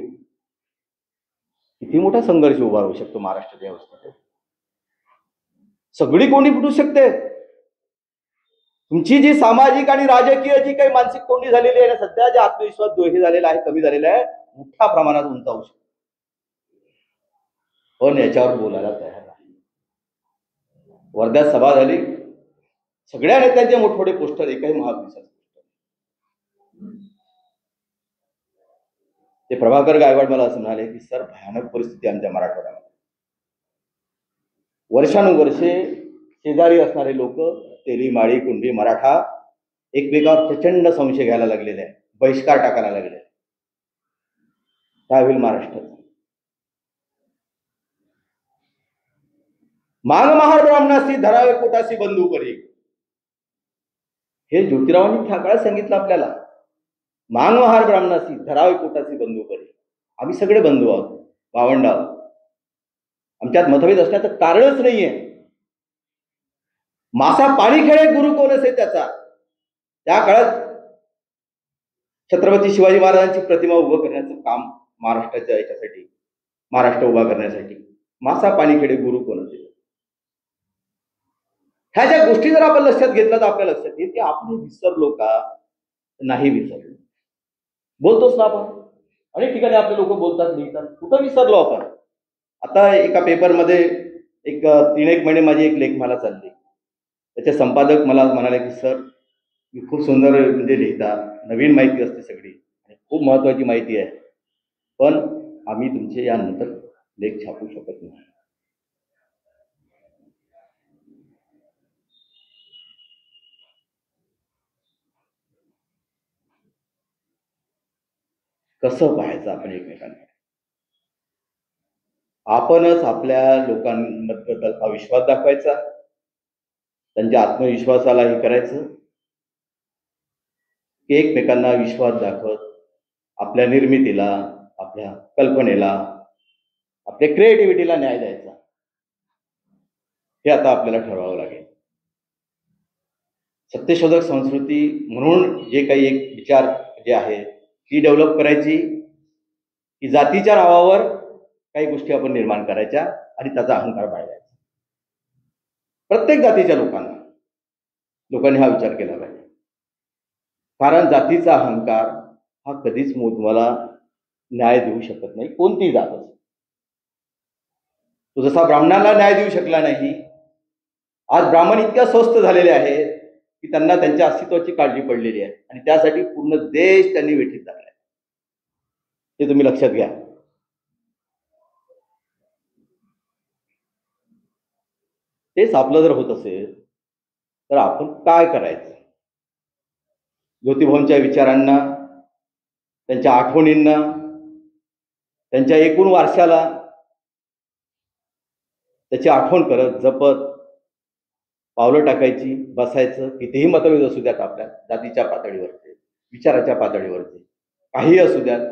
किती मोठा संघर्ष उभा होऊ शकतो महाराष्ट्राच्या अवस्थेत. सगळी कोणी फुटू शकते. तुमची जी सामाजिक आणि राजकीय जी काही मानसिक कोंडी झालेली आहे ना सध्या, जे आत्मविश्वास दोहे झालेला आहे, कमी झालेला आहे, मोठ्या प्रमाणात उंचावू शकतो. पण याच्यावर बोलायला तयार नाही. वर्ध्यात सभा झाली, सगळ्या नेत्यांचे मोठमोठे पोस्टर, एकही महापुरुषाचे पोस्टर. ते प्रभाकर गायकवाड मला असं म्हणाले की सर, भयानक परिस्थिती आमच्या मराठवाड्यामध्ये. वर्षानुवर्षे शेजारी असणारे लोक, तेली, माळी, कुंडी, मराठा एकमेकावर प्रचंड संशय घ्यायला लागलेले आहे, बहिष्कार टाकायला लागलेले आहे. काय होईल महाराष्ट्रात? मांग महार ब्राह्मणासी, धरावे पोटासी बंधू परी, हे ज्योतिरावांनी त्या काळात सांगितलं आपल्याला. मांग महार ब्राह्मणासी, धरावे पोटासी बंधू परी. आम्ही सगळे बंधू आहोत, भावंड आहोत, आमच्यात मतभेद असण्याचं कारणच नाहीये. मासा पाणी खेळे गुरु कोण असे त्याचा. त्या काळात छत्रपती शिवाजी महाराजांची प्रतिमा उभं करण्याचं काम महाराष्ट्राच्या याच्यासाठी, महाराष्ट्र उभा करण्यासाठी मासा पाणी खेळे गुरु कोण असे. ह्या ज्या गोष्टी जर आपण लक्षात घेतल्या तर आपल्या लक्षात येईल की आपण विसरलो का? नाही विसरलो. बोलतोच ना आपण. अनेक ठिकाणी आपले लोक बोलतात, लिहितात. कुठं विसरलो आपण? आता एका पेपरमध्ये एक 3-1 महिने माझी एक लेख मला चालली. त्याचे संपादक मला म्हणाले की सर, मी खूप सुंदर म्हणजे लिहिता, नवीन माहिती असते सगळी आणि खूप महत्त्वाची माहिती आहे, पण आम्ही तुमचे यानंतर लेख छापू शकत नाही. कसं पाहायचं आपण एकमेकांना? आपणच आपल्या लोकांबद्दल अविश्वास दाखवायचा, त्यांच्या आत्मविश्वासाला हे करायचं, की एकमेकांना विश्वास दाखवत आपल्या निर्मितीला, आपल्या कल्पनेला, आपल्या क्रिएटिव्हिटीला न्याय द्यायचा. हे आता आपल्याला ठरवावं लागेल. सत्यशोधक संस्कृती म्हणून जे काही एक विचार जे आहे ती डेव्हलप करायची, की जातीच्या नावावर काही गोष्टी आपण निर्माण करायच्या आणि त्याचा अहंकार बाळगायचा. प्रत्येक जातीच्या लोकांनी हा विचार केला पाहिजे. कारण जातीचा अहंकार हा कधीच तुम्हाला न्याय देऊ शकत नाही, कोणतीही जात असेल. तो जसा ब्राह्मणाला न्याय देऊ शकला नाही, आज ब्राह्मण इतक्या स्वस्थ झालेले आहेत की त्यांना त्यांच्या अस्तित्वाची काळजी पडलेली आहे आणि त्यासाठी पूर्ण देश त्यांनी वेठीत धरलाय. हे तुम्ही लक्षात घ्या. तेच आपलं जर होत असेल तर आपण काय करायचं? ज्योतिभाऊंच्या विचारांना, त्यांच्या आठवणींना, त्यांच्या एकूण वारशाला त्याची आठवण करत, जपत पावलं टाकायची, बसायचं. कितीही मतभेद असू द्यात आपल्या जातीच्या पातळीवरचे, विचाराच्या पातळीवरचे, काही असू द्यात,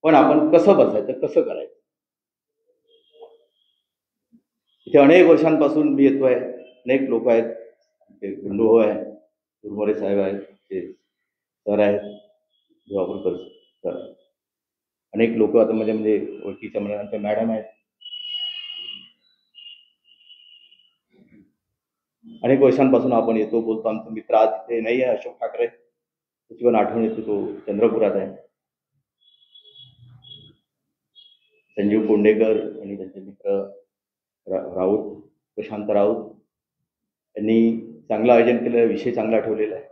पण आपण कसं बसायचं, कसं करायचं? इथे अनेक वर्षांपासून मी येतोय. अनेक लोक आहेत, गुंडू आहे, गुरुमोरे साहेब आहेत, ते सर आहेत, जोहापूरकर सर, अनेक लोक आता म्हणजे ओळखीच्या म्हणा मॅडम आहेत. अनेक वर्षांपासून आपण येतो, बोलतो. आमचा मित्र आज इथे नाही आहे, अशोक ठाकरे, त्याची पण आठवण येते, तो चंद्रपुरात आहे. संजीव कोंडेकर आणि त्यांचे मित्र राऊत, प्रशांत राऊत यांनी चांगलं आयोजन केलेलं, विषय चांगला ठेवलेला आहे.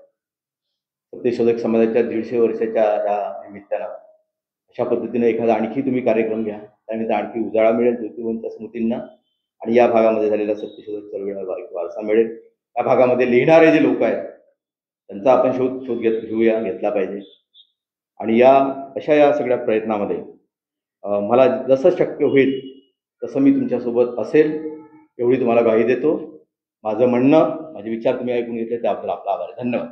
सत्यशोधक समाजाच्या 150 वर्षाच्या या निमित्तानं अशा पद्धतीने एखादा आणखी तुम्ही कार्यक्रम घ्या, त्यानिमित्त आणखी उजाळा मिळेल ज्योतिबांच्या स्मृतींना आणि या भागामध्ये झालेला सत्यशोधक चळवळीला वारसा मिळेल. या भागामध्ये लिहिणारे जे लोक आहेत त्यांचा आपण शोध घेतला पाहिजे. आणि या सगळ्या प्रयत्नामध्ये मला जसं शक्य होईल तसं मी तुमच्यासोबत असेल एवढी तुम्हाला ग्वाही देतो. माझं म्हणणं, माझे विचार तुम्ही ऐकून घेतले त्याबद्दल आपला आभार. धन्यवाद.